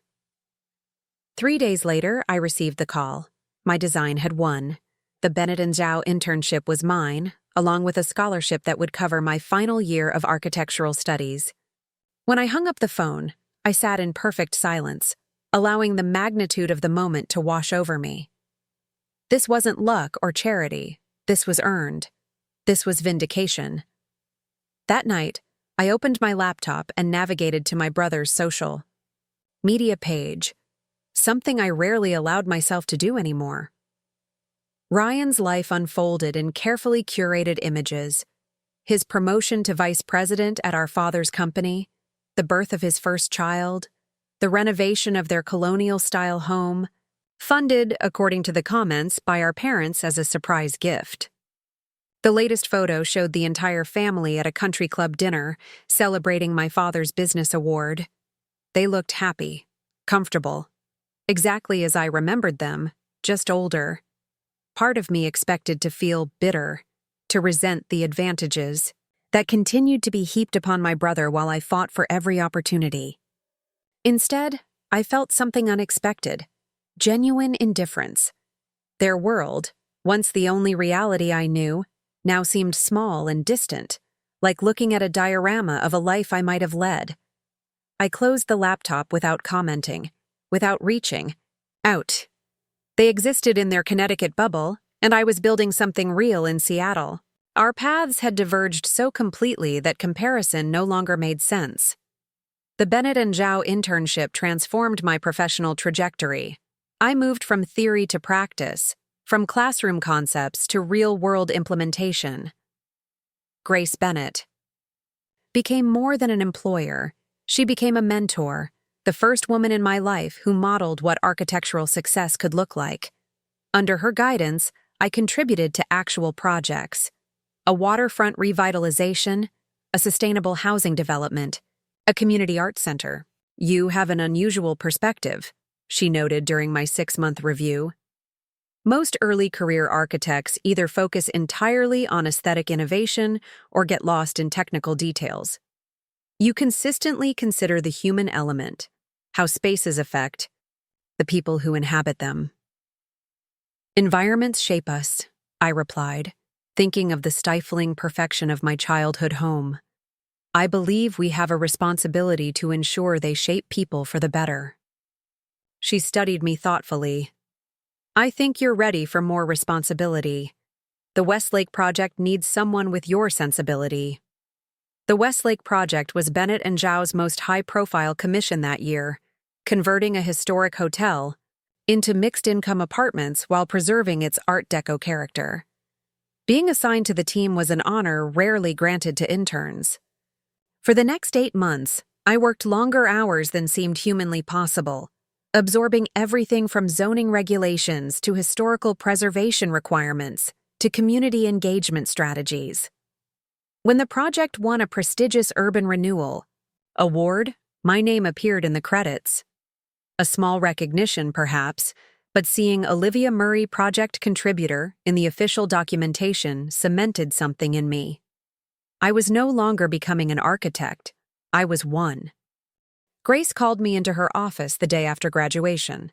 3 days later, I received the call. My design had won. The Bennett and Zhao internship was mine, along with a scholarship that would cover my final year of architectural studies. When I hung up the phone, I sat in perfect silence, allowing the magnitude of the moment to wash over me. This wasn't luck or charity. This was earned. This was vindication. That night, I opened my laptop and navigated to my brother's social media page, something I rarely allowed myself to do anymore. Ryan's life unfolded in carefully curated images. His promotion to vice president at our father's company, the birth of his first child, the renovation of their colonial-style home, funded, according to the comments, by our parents as a surprise gift. The latest photo showed the entire family at a country club dinner, celebrating my father's business award. They looked happy, comfortable, exactly as I remembered them, just older. Part of me expected to feel bitter, to resent the advantages that continued to be heaped upon my brother while I fought for every opportunity. Instead, I felt something unexpected, genuine indifference. Their world, once the only reality I knew, now seemed small and distant, like looking at a diorama of a life I might have led. I closed the laptop without commenting, without reaching out. They existed in their Connecticut bubble, and I was building something real in Seattle. Our paths had diverged so completely that comparison no longer made sense. The Bennett and Zhao internship transformed my professional trajectory. I moved from theory to practice, from classroom concepts to real-world implementation. Grace Bennett became more than an employer. She became a mentor, the first woman in my life who modeled what architectural success could look like. Under her guidance, I contributed to actual projects: a waterfront revitalization, a sustainable housing development, a community arts center. "You have an unusual perspective," she noted during my 6-month review. Most early career architects either focus entirely on aesthetic innovation or get lost in technical details. You consistently consider the human element, how spaces affect the people who inhabit them. "Environments shape us," I replied, thinking of the stifling perfection of my childhood home. "I believe we have a responsibility to ensure they shape people for the better." She studied me thoughtfully. "I think you're ready for more responsibility. The Westlake Project needs someone with your sensibility." The Westlake Project was Bennett and Zhao's most high-profile commission that year, converting a historic hotel into mixed-income apartments while preserving its Art Deco character. Being assigned to the team was an honor rarely granted to interns. For the next 8 months, I worked longer hours than seemed humanly possible, absorbing everything from zoning regulations to historical preservation requirements to community engagement strategies. When the project won a prestigious Urban Renewal award, my name appeared in the credits. A small recognition, perhaps, but seeing Olivia Murray Project Contributor in the official documentation cemented something in me. I was no longer becoming an architect. I was one. Grace called me into her office the day after graduation.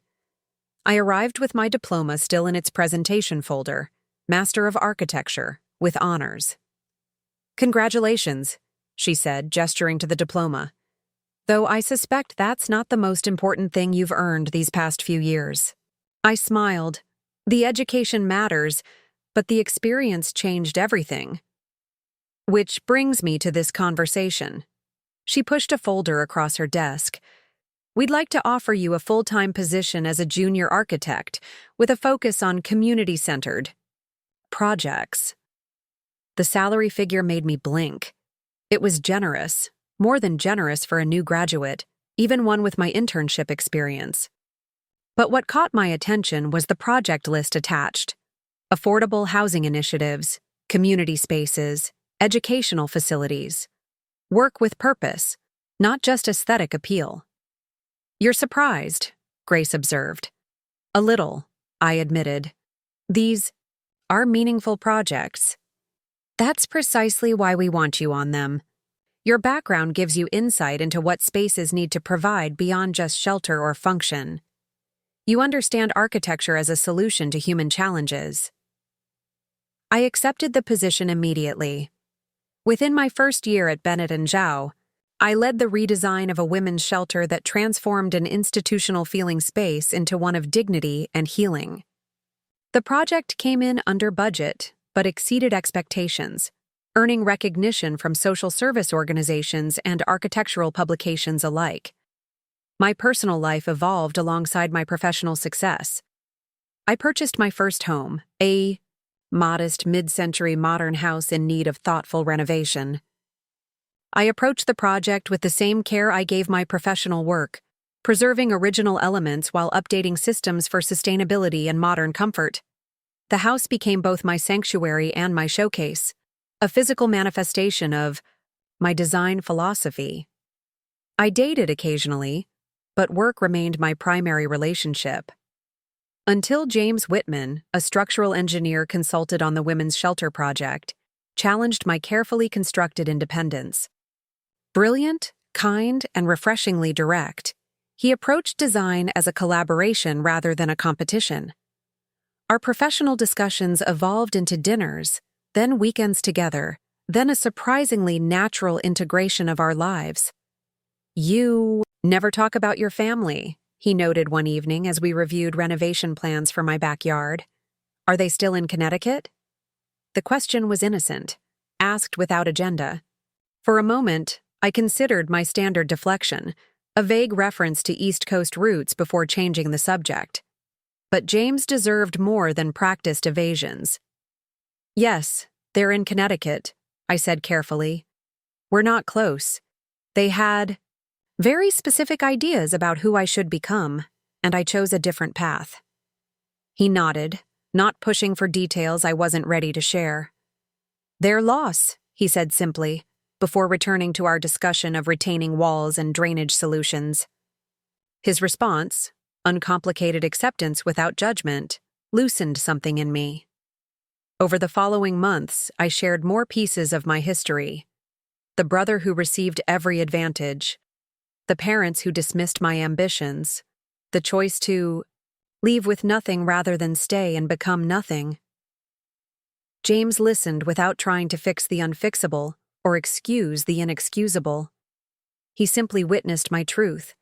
I arrived with my diploma still in its presentation folder, Master of Architecture, with honors. "Congratulations," she said, gesturing to the diploma. "Though I suspect that's not the most important thing you've earned these past few years." I smiled. The education matters, but the experience changed everything. Which brings me to this conversation. She pushed a folder across her desk. "We'd like to offer you a full-time position as a junior architect, with a focus on community-centered projects." The salary figure made me blink. It was generous, more than generous for a new graduate, even one with my internship experience. But what caught my attention was the project list attached: affordable housing initiatives, community spaces, educational facilities. Work with purpose, not just aesthetic appeal. "You're surprised," Grace observed. "A little," I admitted. "These are meaningful projects." "That's precisely why we want you on them. Your background gives you insight into what spaces need to provide beyond just shelter or function. You understand architecture as a solution to human challenges." I accepted the position immediately. Within my first year at Bennett and Zhao, I led the redesign of a women's shelter that transformed an institutional-feeling space into one of dignity and healing. The project came in under budget, but exceeded expectations, earning recognition from social service organizations and architectural publications alike. My personal life evolved alongside my professional success. I purchased my first home, a modest mid-century modern house in need of thoughtful renovation. I approached the project with the same care I gave my professional work, preserving original elements while updating systems for sustainability and modern comfort. The house became both my sanctuary and my showcase, a physical manifestation of my design philosophy. I dated occasionally, but work remained my primary relationship. Until James Whitman, a structural engineer consulted on the Women's Shelter Project, challenged my carefully constructed independence. Brilliant, kind, and refreshingly direct, he approached design as a collaboration rather than a competition. Our professional discussions evolved into dinners, then weekends together, then a surprisingly natural integration of our lives. "You never talk about your family," he noted one evening as we reviewed renovation plans for my backyard. "Are they still in Connecticut?" The question was innocent, asked without agenda. For a moment, I considered my standard deflection, a vague reference to East Coast roots before changing the subject. But James deserved more than practiced evasions. "Yes, they're in Connecticut," I said carefully. "We're not close. They had very specific ideas about who I should become, and I chose a different path. He nodded, not pushing for details I wasn't ready to share. "Their loss," he said simply, before returning to our discussion of retaining walls and drainage solutions. His response, uncomplicated acceptance without judgment, loosened something in me. Over the following months, I shared more pieces of my history. The brother who received every advantage, the parents who dismissed my ambitions, the choice to leave with nothing rather than stay and become nothing. James listened without trying to fix the unfixable or excuse the inexcusable. He simply witnessed my truth,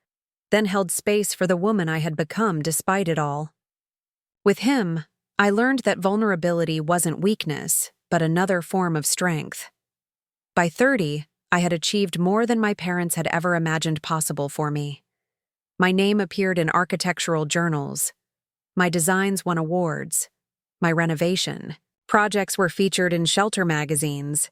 then held space for the woman I had become despite it all. With him, I learned that vulnerability wasn't weakness, but another form of strength. By 30, I had achieved more than my parents had ever imagined possible for me. My name appeared in architectural journals. My designs won awards. My renovation projects were featured in shelter magazines.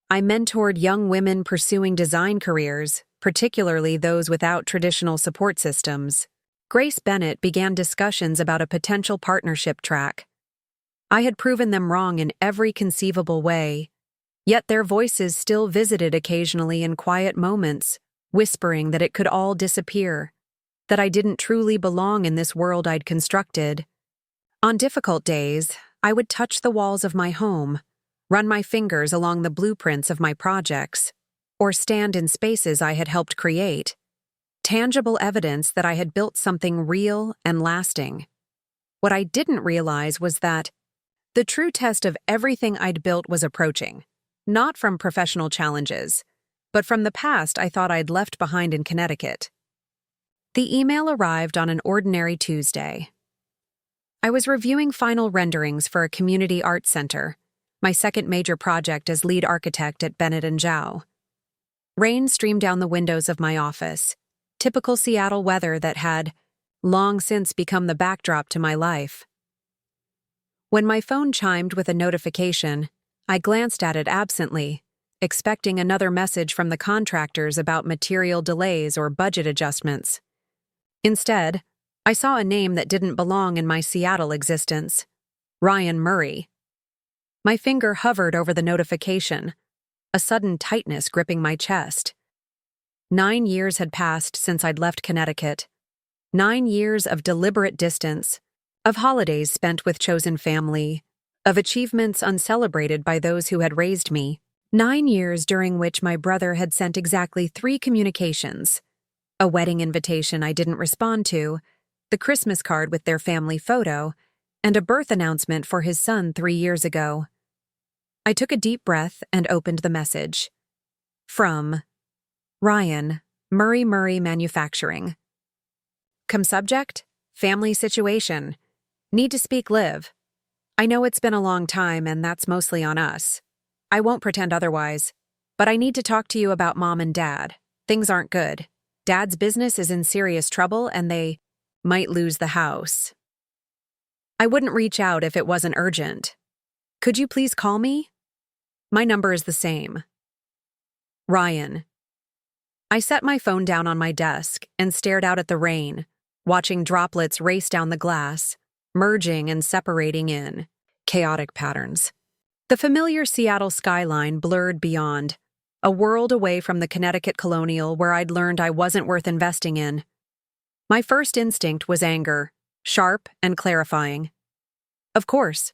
I mentored young women pursuing design careers, particularly those without traditional support systems. Grace Bennett began discussions about a potential partnership track. I had proven them wrong in every conceivable way, yet their voices still visited occasionally in quiet moments, whispering that it could all disappear, that I didn't truly belong in this world I'd constructed. On difficult days, I would touch the walls of my home, run my fingers along the blueprints of my projects, or stand in spaces I had helped create. Tangible evidence that I had built something real and lasting. What I didn't realize was that the true test of everything I'd built was approaching, not from professional challenges, but from the past I thought I'd left behind in Connecticut. The email arrived on an ordinary Tuesday. I was reviewing final renderings for a community art center, my second major project as lead architect at Bennett & Zhao. Rain streamed down the windows of my office, typical Seattle weather that had long since become the backdrop to my life. When my phone chimed with a notification, I glanced at it absently, expecting another message from the contractors about material delays or budget adjustments. Instead, I saw a name that didn't belong in my Seattle existence: Ryan Murray. My finger hovered over the notification, a sudden tightness gripping my chest. 9 years had passed since I'd left Connecticut. 9 years of deliberate distance, of holidays spent with chosen family, of achievements uncelebrated by those who had raised me. 9 years during which my brother had sent exactly 3 communications: a wedding invitation I didn't respond to, the Christmas card with their family photo, and a birth announcement for his son 3 years ago. I took a deep breath and opened the message. From Ryan, Murray Manufacturing. Come subject: family situation. Need to speak live. I know it's been a long time and that's mostly on us. I won't pretend otherwise, but I need to talk to you about Mom and Dad. Things aren't good. Dad's business is in serious trouble and they might lose the house. I wouldn't reach out if it wasn't urgent. Could you please call me? My number is the same. Ryan. I set my phone down on my desk and stared out at the rain, watching droplets race down the glass, merging and separating in chaotic patterns. The familiar Seattle skyline blurred beyond, a world away from the Connecticut colonial where I'd learned I wasn't worth investing in. My first instinct was anger, sharp and clarifying. Of course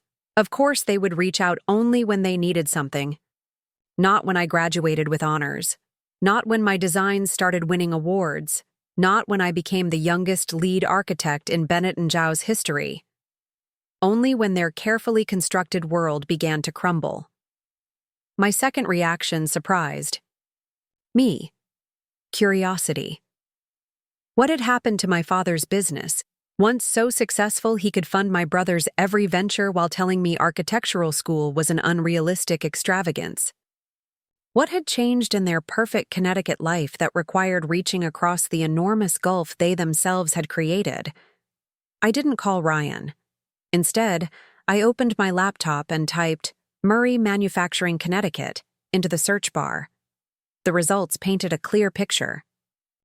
they would reach out only when they needed something. Not when I graduated with honors. Not when my designs started winning awards. Not when I became the youngest lead architect in Bennett & Zhao's history. Only when their carefully constructed world began to crumble. My second reaction surprised me. Curiosity. What had happened to my father's business, once so successful he could fund my brother's every venture while telling me architectural school was an unrealistic extravagance? What had changed in their perfect Connecticut life that required reaching across the enormous gulf they themselves had created? I didn't call Ryan. Instead, I opened my laptop and typed Murray Manufacturing Connecticut into the search bar. The results painted a clear picture.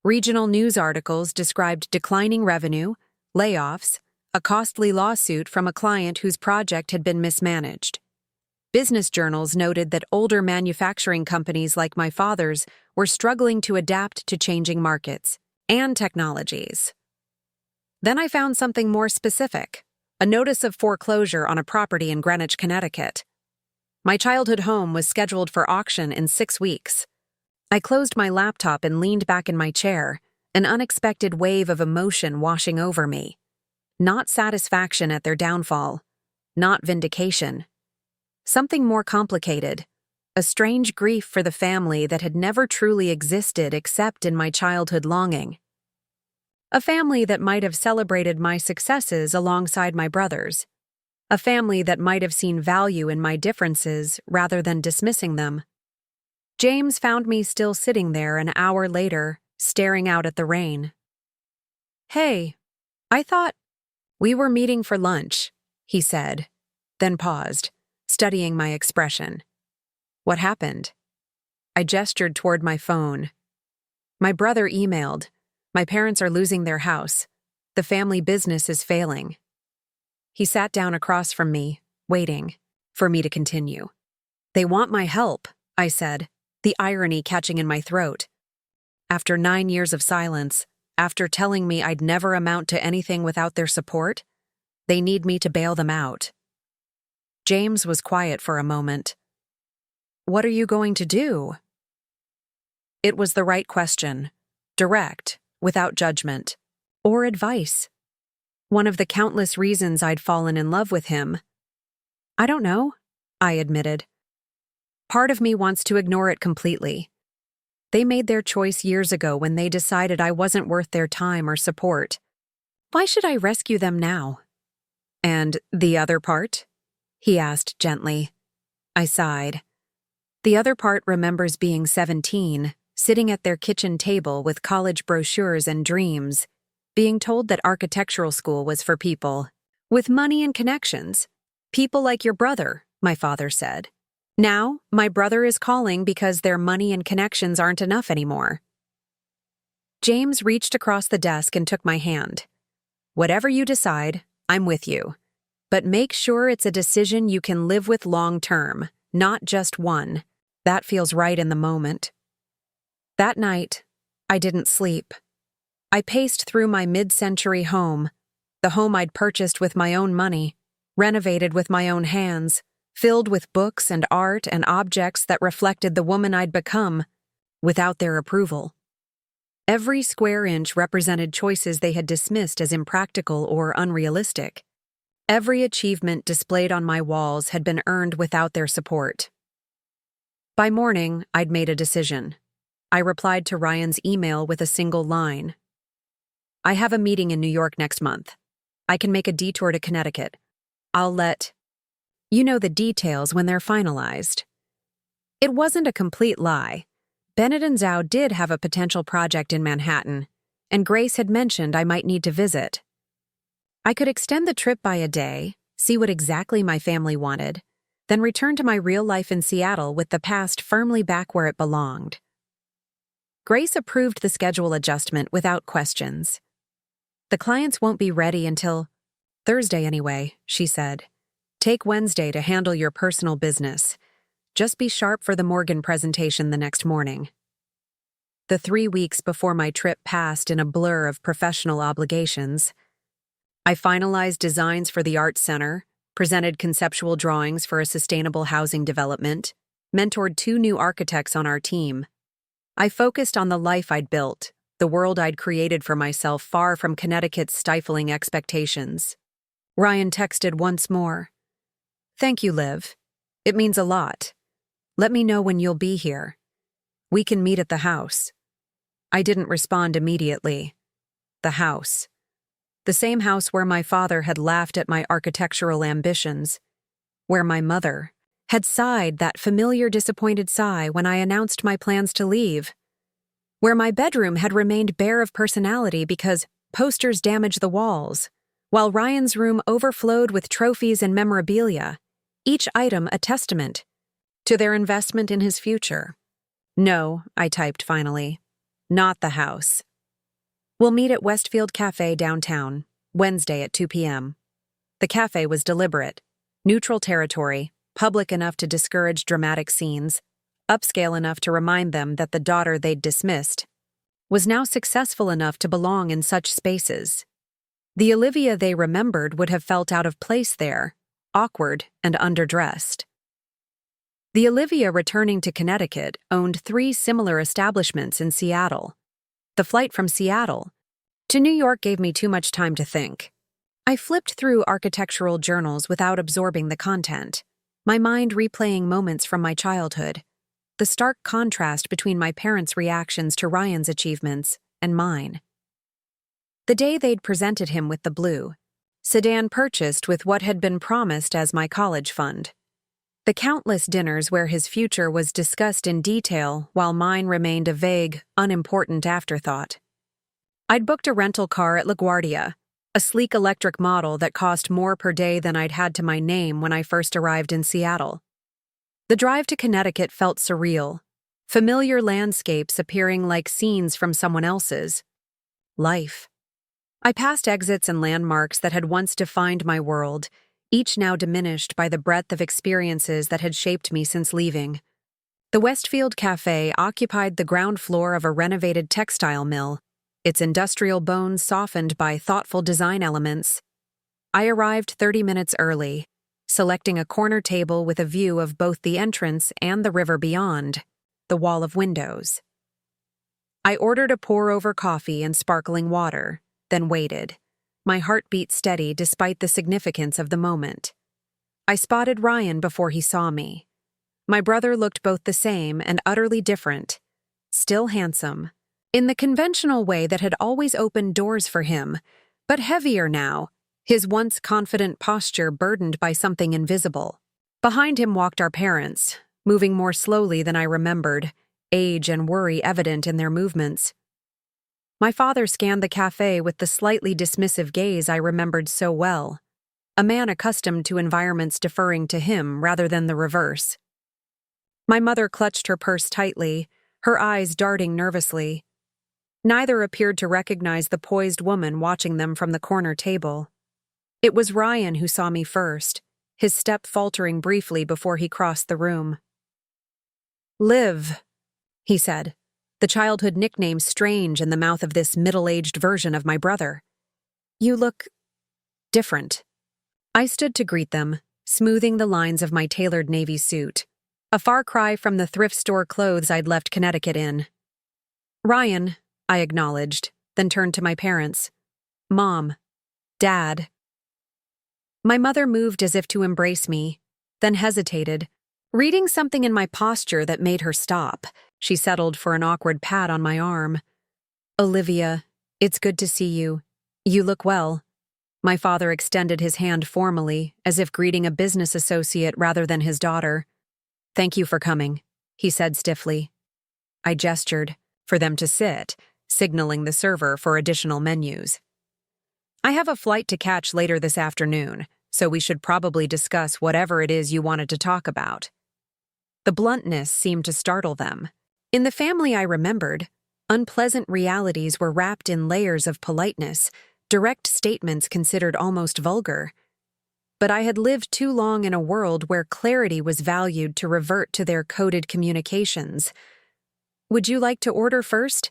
Regional news articles described declining revenue, layoffs, a costly lawsuit from a client whose project had been mismanaged. Business journals noted that older manufacturing companies like my father's were struggling to adapt to changing markets and technologies. Then I found something more specific, a notice of foreclosure on a property in Greenwich, Connecticut. My childhood home was scheduled for auction in 6 weeks. I closed my laptop and leaned back in my chair, an unexpected wave of emotion washing over me. Not satisfaction at their downfall, not vindication. Something more complicated, a strange grief for the family that had never truly existed except in my childhood longing. A family that might have celebrated my successes alongside my brothers. A family that might have seen value in my differences rather than dismissing them. James found me still sitting there an hour later, staring out at the rain. "Hey, I thought we were meeting for lunch," he said, then paused, studying my expression. "What happened?" I gestured toward my phone. "My brother emailed. My parents are losing their house. The family business is failing." He sat down across from me, waiting for me to continue. "They want my help," I said, the irony catching in my throat. After 9 years of silence, after telling me I'd never amount to anything without their support, they need me to bail them out. James was quiet for a moment. "What are you going to do?" It was the right question, direct, without judgment, or advice. One of the countless reasons I'd fallen in love with him. "I don't know," I admitted. Part of me wants to ignore it completely. They made their choice years ago when they decided I wasn't worth their time or support. Why should I rescue them now? "And the other part?" he asked gently. I sighed. The other part remembers being 17, sitting at their kitchen table with college brochures and dreams, being told that architectural school was for people with money and connections. "People like your brother," my father said. Now, my brother is calling because their money and connections aren't enough anymore. James reached across the desk and took my hand. "Whatever you decide, I'm with you. But make sure it's a decision you can live with long term, not just one. That feels right in the moment." That night, I didn't sleep. I paced through my mid-century home, the home I'd purchased with my own money, renovated with my own hands, filled with books and art and objects that reflected the woman I'd become, without their approval. Every square inch represented choices they had dismissed as impractical or unrealistic. Every achievement displayed on my walls had been earned without their support. By morning, I'd made a decision. I replied to Ryan's email with a single line. "I have a meeting in New York next month. I can make a detour to Connecticut. I'll let you know the details when they're finalized." It wasn't a complete lie. Bennett and Zhao did have a potential project in Manhattan, and Grace had mentioned I might need to visit. I could extend the trip by a day, see what exactly my family wanted, then return to my real life in Seattle with the past firmly back where it belonged. Grace approved the schedule adjustment without questions. "The clients won't be ready until Thursday anyway," she said. "Take Wednesday to handle your personal business. Just be sharp for the Morgan presentation the next morning." The 3 weeks before my trip passed in a blur of professional obligations. I finalized designs for the Arts Center, presented conceptual drawings for a sustainable housing development, mentored 2 new architects on our team. I focused on the life I'd built, the world I'd created for myself far from Connecticut's stifling expectations. Ryan texted once more. "Thank you, Liv. It means a lot. Let me know when you'll be here. We can meet at the house." I didn't respond immediately. The house. The same house where my father had laughed at my architectural ambitions, where my mother had sighed that familiar disappointed sigh when I announced my plans to leave, where my bedroom had remained bare of personality because posters damaged the walls, while Ryan's room overflowed with trophies and memorabilia, each item a testament to their investment in his future. "No," I typed finally. "Not the house. We'll meet at Westfield Cafe downtown, Wednesday at 2 p.m. The cafe was deliberate, neutral territory, public enough to discourage dramatic scenes, upscale enough to remind them that the daughter they'd dismissed was now successful enough to belong in such spaces. The Olivia they remembered would have felt out of place there, awkward and underdressed. The Olivia returning to Connecticut owned 3 similar establishments in Seattle. The flight from Seattle to New York gave me too much time to think. I flipped through architectural journals without absorbing the content, my mind replaying moments from my childhood, the stark contrast between my parents' reactions to Ryan's achievements and mine. The day they'd presented him with the blue sedan purchased with what had been promised as my college fund. The countless dinners where his future was discussed in detail while mine remained a vague, unimportant afterthought. I'd booked a rental car at LaGuardia, a sleek electric model that cost more per day than I'd had to my name when I first arrived in Seattle. The drive to Connecticut felt surreal, familiar landscapes appearing like scenes from someone else's life. I passed exits and landmarks that had once defined my world, each now diminished by the breadth of experiences that had shaped me since leaving. The Westfield Cafe occupied the ground floor of a renovated textile mill, its industrial bones softened by thoughtful design elements. I arrived 30 minutes early, selecting a corner table with a view of both the entrance and the river beyond, the wall of windows. I ordered a pour-over coffee and sparkling water, then waited, my heartbeat steady despite the significance of the moment. I spotted Ryan before he saw me. My brother looked both the same and utterly different, still handsome, in the conventional way that had always opened doors for him, but heavier now, his once confident posture burdened by something invisible. Behind him walked our parents, moving more slowly than I remembered, age and worry evident in their movements. My father scanned the cafe with the slightly dismissive gaze I remembered so well, a man accustomed to environments deferring to him rather than the reverse. My mother clutched her purse tightly, her eyes darting nervously. Neither appeared to recognize the poised woman watching them from the corner table. It was Ryan who saw me first, his step faltering briefly before he crossed the room. "Liv," he said, the childhood nickname strange in the mouth of this middle-aged version of my brother. "You look different." I stood to greet them, smoothing the lines of my tailored navy suit, a far cry from the thrift store clothes I'd left Connecticut in. "Ryan," I acknowledged, then turned to my parents. "Mom. Dad." My mother moved as if to embrace me, then hesitated, reading something in my posture that made her stop. She settled for an awkward pat on my arm. "Olivia, it's good to see you. You look well." My father extended his hand formally, as if greeting a business associate rather than his daughter. "Thank you for coming," he said stiffly. I gestured for them to sit, signaling the server for additional menus. "I have a flight to catch later this afternoon, so we should probably discuss whatever it is you wanted to talk about." The bluntness seemed to startle them. In the family I remembered, unpleasant realities were wrapped in layers of politeness, direct statements considered almost vulgar. But I had lived too long in a world where clarity was valued to revert to their coded communications. "Would you like to order first?"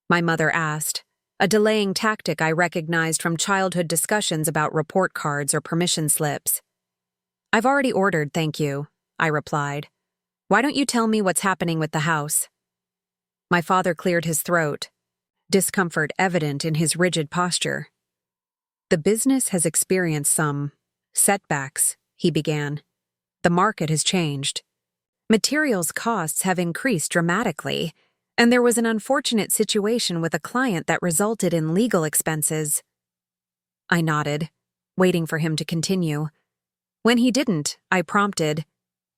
my mother asked, a delaying tactic I recognized from childhood discussions about report cards or permission slips. "I've already ordered, thank you," I replied. "Why don't you tell me what's happening with the house?" My father cleared his throat, discomfort evident in his rigid posture. "The business has experienced some setbacks," he began. "The market has changed. Materials costs have increased dramatically, and there was an unfortunate situation with a client that resulted in legal expenses." I nodded, waiting for him to continue. When he didn't, I prompted,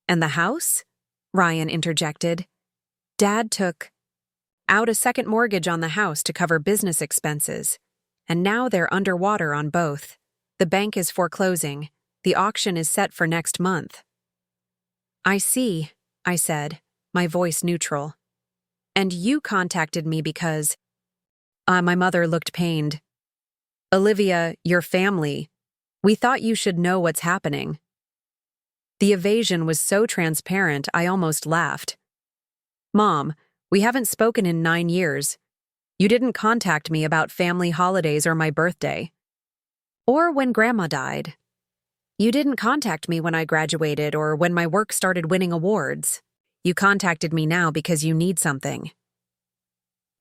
"And the house?" Ryan interjected. "Dad took out a second mortgage on the house to cover business expenses, and now they're underwater on both. The bank is foreclosing. The auction is set for next month." "I see," I said, my voice neutral. "And you contacted me because..." My mother looked pained. Olivia, your family. We thought you should know what's happening. The evasion was so transparent, I almost laughed. Mom, we haven't spoken in 9 years. You didn't contact me about family holidays or my birthday. Or when Grandma died. You didn't contact me when I graduated or when my work started winning awards. You contacted me now because you need something.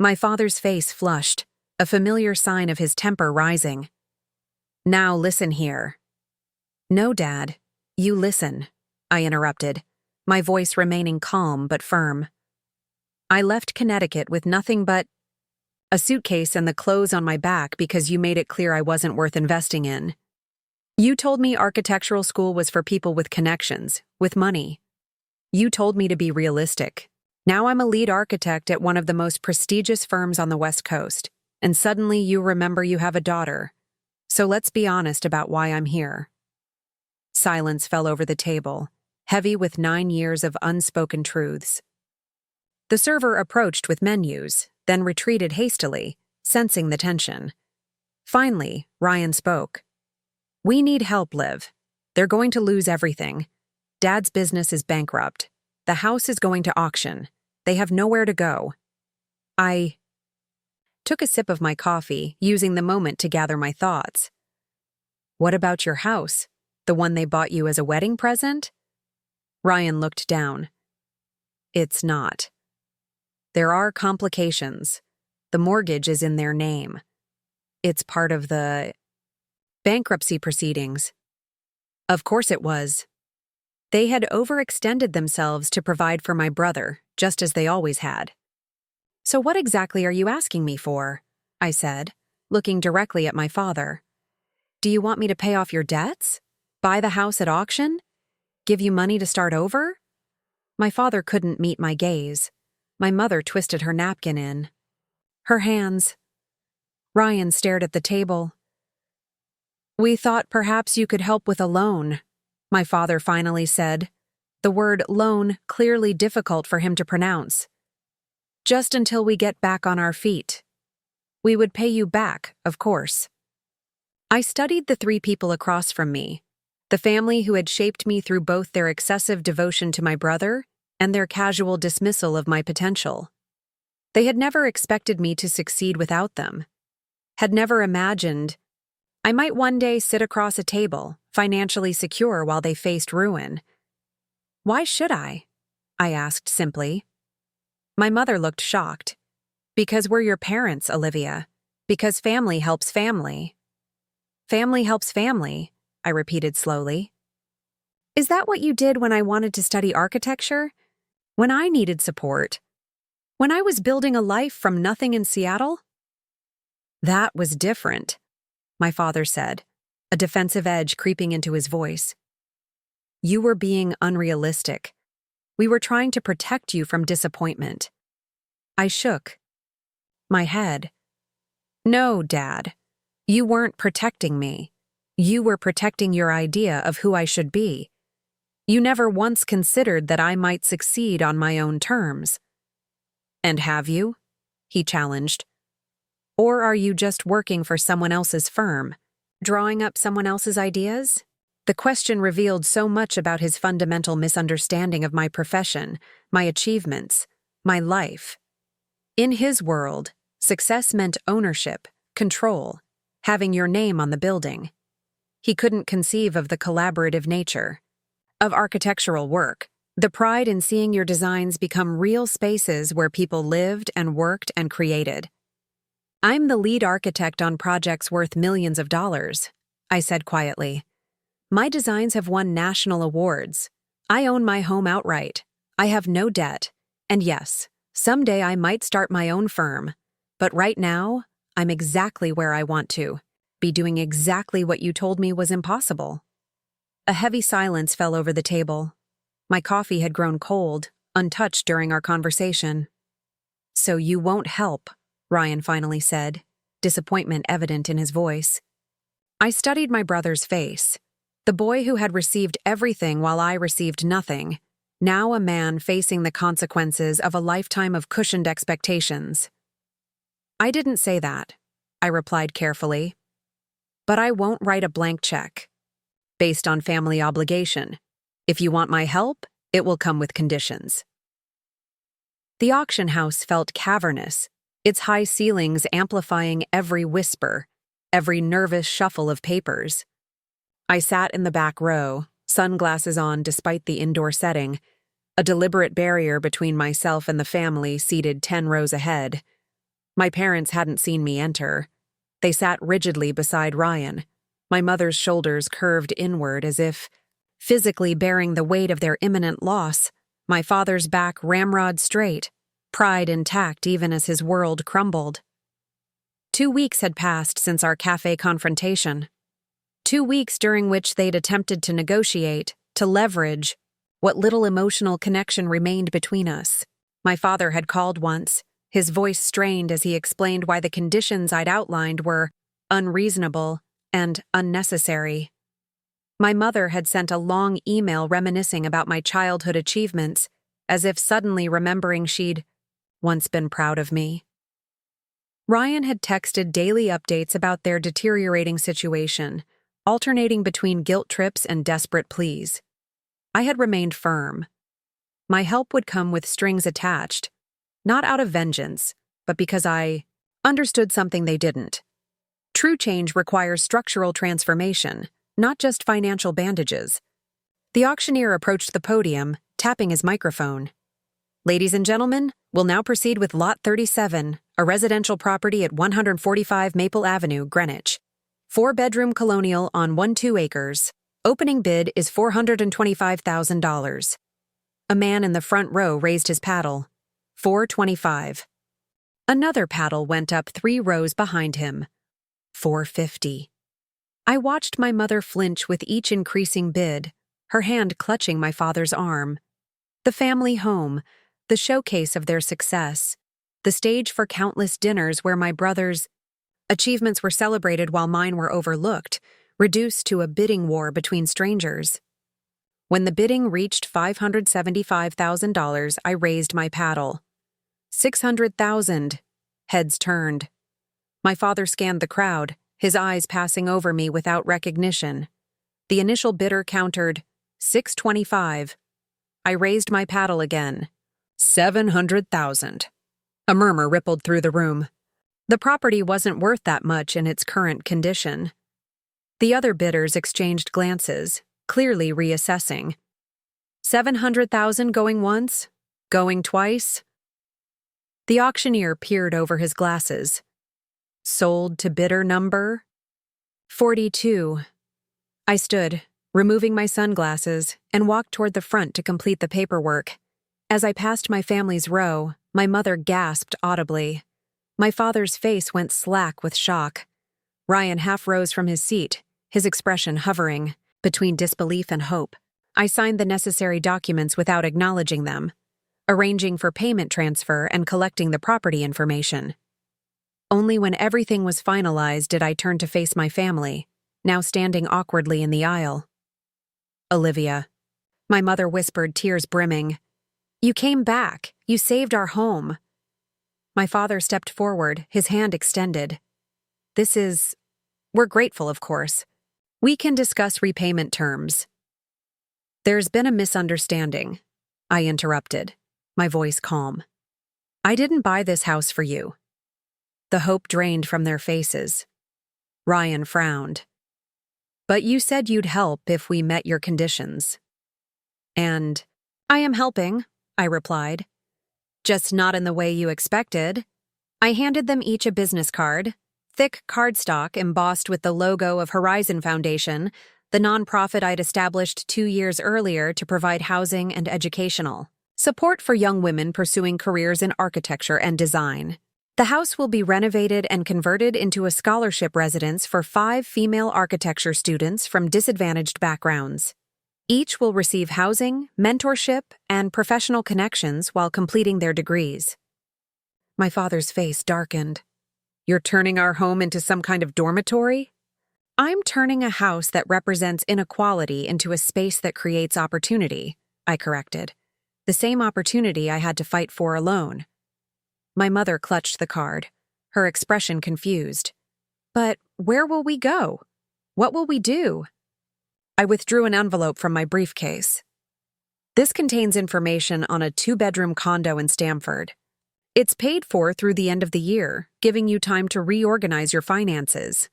My father's face flushed, a familiar sign of his temper rising. Now listen here. No, Dad. You listen, I interrupted, my voice remaining calm but firm. I left Connecticut with nothing but a suitcase and the clothes on my back because you made it clear I wasn't worth investing in. You told me architectural school was for people with connections, with money. You told me to be realistic. Now I'm a lead architect at one of the most prestigious firms on the West Coast, and suddenly you remember you have a daughter. So let's be honest about why I'm here. Silence fell over the table, heavy with 9 years of unspoken truths. The server approached with menus, then retreated hastily, sensing the tension. Finally, Ryan spoke. We need help, Liv. They're going to lose everything. Dad's business is bankrupt. The house is going to auction. They have nowhere to go. I took a sip of my coffee, using the moment to gather my thoughts. What about your house? The one they bought you as a wedding present? Ryan looked down. It's not. There are complications. The mortgage is in their name. It's part of the bankruptcy proceedings. Of course it was. They had overextended themselves to provide for my brother, just as they always had. So what exactly are you asking me for? I said, looking directly at my father. Do you want me to pay off your debts? Buy the house at auction? Give you money to start over? My father couldn't meet my gaze. My mother twisted her napkin in. Her hands. Ryan stared at the table. We thought perhaps you could help with a loan, my father finally said, the word loan clearly difficult for him to pronounce. Just until we get back on our feet. We would pay you back, of course. I studied the 3 people across from me, the family who had shaped me through both their excessive devotion to my brother and their casual dismissal of my potential. They had never expected me to succeed without them, had never imagined I might one day sit across a table, financially secure while they faced ruin. Why should I? I asked simply. My mother looked shocked. Because we're your parents, Olivia. Because family helps family. Family helps family, I repeated slowly. Is that what you did when I wanted to study architecture? When I needed support? When I was building a life from nothing in Seattle? That was different, my father said, a defensive edge creeping into his voice. You were being unrealistic. We were trying to protect you from disappointment. I shook my head. No, Dad. You weren't protecting me. You were protecting your idea of who I should be. You never once considered that I might succeed on my own terms. And have you? He challenged. Or are you just working for someone else's firm, drawing up someone else's ideas? The question revealed so much about his fundamental misunderstanding of my profession, my achievements, my life. In his world, success meant ownership, control, having your name on the building. He couldn't conceive of the collaborative nature of architectural work, the pride in seeing your designs become real spaces where people lived and worked and created. I'm the lead architect on projects worth millions of dollars, I said quietly. My designs have won national awards. I own my home outright. I have no debt. And yes, someday I might start my own firm. But right now, I'm exactly where I want to, be doing exactly what you told me was impossible. A heavy silence fell over the table. My coffee had grown cold, untouched during our conversation. So you won't help, Ryan finally said, disappointment evident in his voice. I studied my brother's face, the boy who had received everything while I received nothing, now a man facing the consequences of a lifetime of cushioned expectations. I didn't say that, I replied carefully. But I won't write a blank check. Based on family obligation. If you want my help, it will come with conditions. The auction house felt cavernous, its high ceilings amplifying every whisper, every nervous shuffle of papers. I sat in the back row, sunglasses on despite the indoor setting, a deliberate barrier between myself and the family seated 10 rows ahead. My parents hadn't seen me enter. They sat rigidly beside Ryan, my mother's shoulders curved inward as if physically bearing the weight of their imminent loss, my father's back ramrod straight, pride intact even as his world crumbled. 2 weeks had passed since our cafe confrontation. 2 weeks during which they'd attempted to negotiate, to leverage, what little emotional connection remained between us. My father had called once, his voice strained as he explained why the conditions I'd outlined were unreasonable and unnecessary. My mother had sent a long email reminiscing about my childhood achievements, as if suddenly remembering she'd once been proud of me. Ryan had texted daily updates about their deteriorating situation, alternating between guilt trips and desperate pleas. I had remained firm. My help would come with strings attached, not out of vengeance, but because I understood something they didn't. True change requires structural transformation, not just financial bandages. The auctioneer approached the podium, tapping his microphone. Ladies and gentlemen, we'll now proceed with Lot 37, a residential property at 145 Maple Avenue, Greenwich. 4-bedroom colonial on 12 acres. Opening bid is $425,000. A man in the front row raised his paddle. $425. Another paddle went up 3 rows behind him. $450. I watched my mother flinch with each increasing bid, her hand clutching my father's arm. The family home, the showcase of their success, the stage for countless dinners where my brother's achievements were celebrated while mine were overlooked, reduced to a bidding war between strangers. When the bidding reached $575,000, I raised my paddle. $600,000. Heads turned. My father scanned the crowd, his eyes passing over me without recognition. The initial bidder countered, $625. I raised my paddle again. $700,000. A murmur rippled through the room. The property wasn't worth that much in its current condition. The other bidders exchanged glances, clearly reassessing. $700,000 going once? Going twice? The auctioneer peered over his glasses. Sold to bidder number 42. I stood, removing my sunglasses, and walked toward the front to complete the paperwork. As I passed my family's row, my mother gasped audibly. My father's face went slack with shock. Ryan half rose from his seat, his expression hovering between disbelief and hope. I signed the necessary documents without acknowledging them, arranging for payment transfer and collecting the property information. Only when everything was finalized did I turn to face my family, now standing awkwardly in the aisle. Olivia. My mother whispered, tears brimming. You came back. You saved our home. My father stepped forward, his hand extended. We're grateful, of course. We can discuss repayment terms. There's been a misunderstanding, I interrupted, my voice calm. I didn't buy this house for you. The hope drained from their faces. Ryan frowned. But you said you'd help if we met your conditions. And I am helping, I replied. Just not in the way you expected. I handed them each a business card, thick cardstock embossed with the logo of Horizon Foundation, the nonprofit I'd established 2 years earlier to provide housing and educational support for young women pursuing careers in architecture and design. The house will be renovated and converted into a scholarship residence for 5 female architecture students from disadvantaged backgrounds. Each will receive housing, mentorship, and professional connections while completing their degrees. My father's face darkened. You're turning our home into some kind of dormitory? I'm turning a house that represents inequality into a space that creates opportunity, I corrected. The same opportunity I had to fight for alone. My mother clutched the card, her expression confused. But where will we go? What will we do? I withdrew an envelope from my briefcase. This contains information on a 2-bedroom condo in Stamford. It's paid for through the end of the year, giving you time to reorganize your finances.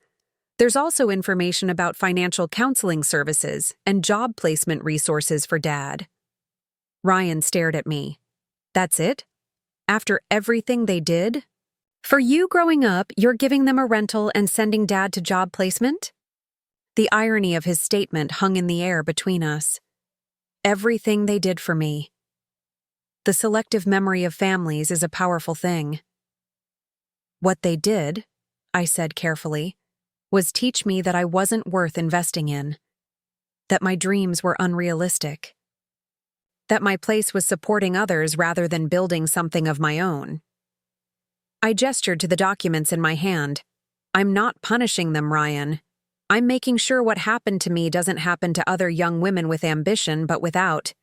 There's also information about financial counseling services and job placement resources for Dad. Ryan stared at me. That's it? After everything they did? For you growing up, you're giving them a rental and sending Dad to job placement? The irony of his statement hung in the air between us. Everything they did for me. The selective memory of families is a powerful thing. What they did, I said carefully, was teach me that I wasn't worth investing in, that my dreams were unrealistic, that my place was supporting others rather than building something of my own. I gestured to the documents in my hand. I'm not punishing them, Ryan. I'm making sure what happened to me doesn't happen to other young women with ambition but without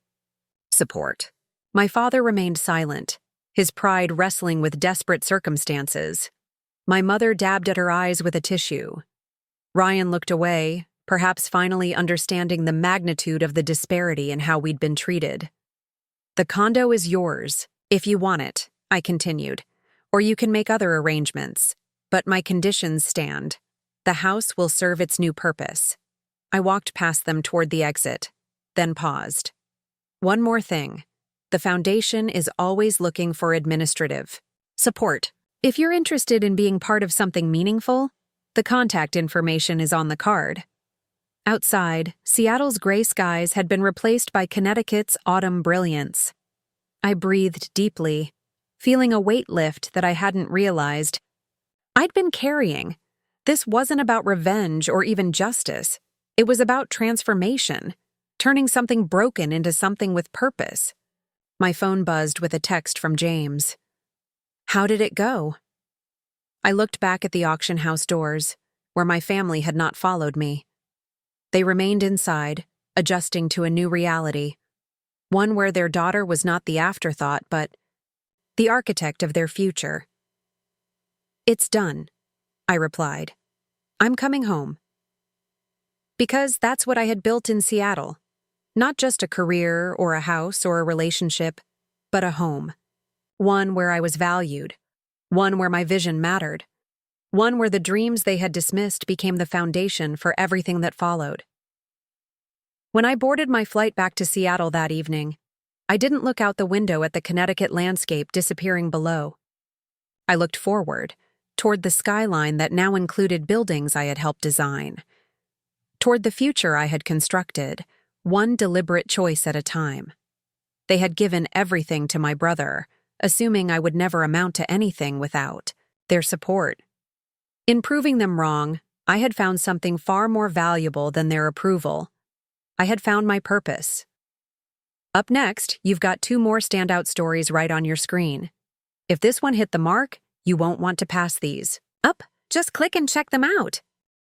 support. My father remained silent, his pride wrestling with desperate circumstances. My mother dabbed at her eyes with a tissue. Ryan looked away, perhaps finally understanding the magnitude of the disparity in how we'd been treated. The condo is yours, if you want it, I continued, or you can make other arrangements, but my conditions stand. The house will serve its new purpose. I walked past them toward the exit, then paused. One more thing. The foundation is always looking for administrative support. If you're interested in being part of something meaningful, the contact information is on the card. Outside, Seattle's gray skies had been replaced by Connecticut's autumn brilliance. I breathed deeply, feeling a weight lift that I hadn't realized I'd been carrying. This wasn't about revenge or even justice. It was about transformation, turning something broken into something with purpose. My phone buzzed with a text from James. How did it go? I looked back at the auction house doors, where my family had not followed me. They remained inside, adjusting to a new reality, one where their daughter was not the afterthought, but the architect of their future. It's done, I replied. I'm coming home. Because that's what I had built in Seattle. Not just a career or a house or a relationship, but a home. One where I was valued. One where my vision mattered. One where the dreams they had dismissed became the foundation for everything that followed. When I boarded my flight back to Seattle that evening, I didn't look out the window at the Connecticut landscape disappearing below. I looked forward, toward the skyline that now included buildings I had helped design. Toward the future I had constructed, one deliberate choice at a time. They had given everything to my brother, assuming I would never amount to anything without their support. In proving them wrong, I had found something far more valuable than their approval. I had found my purpose. Up next, you've got 2 more standout stories right on your screen. If this one hit the mark, you won't want to pass these. Just click and check them out.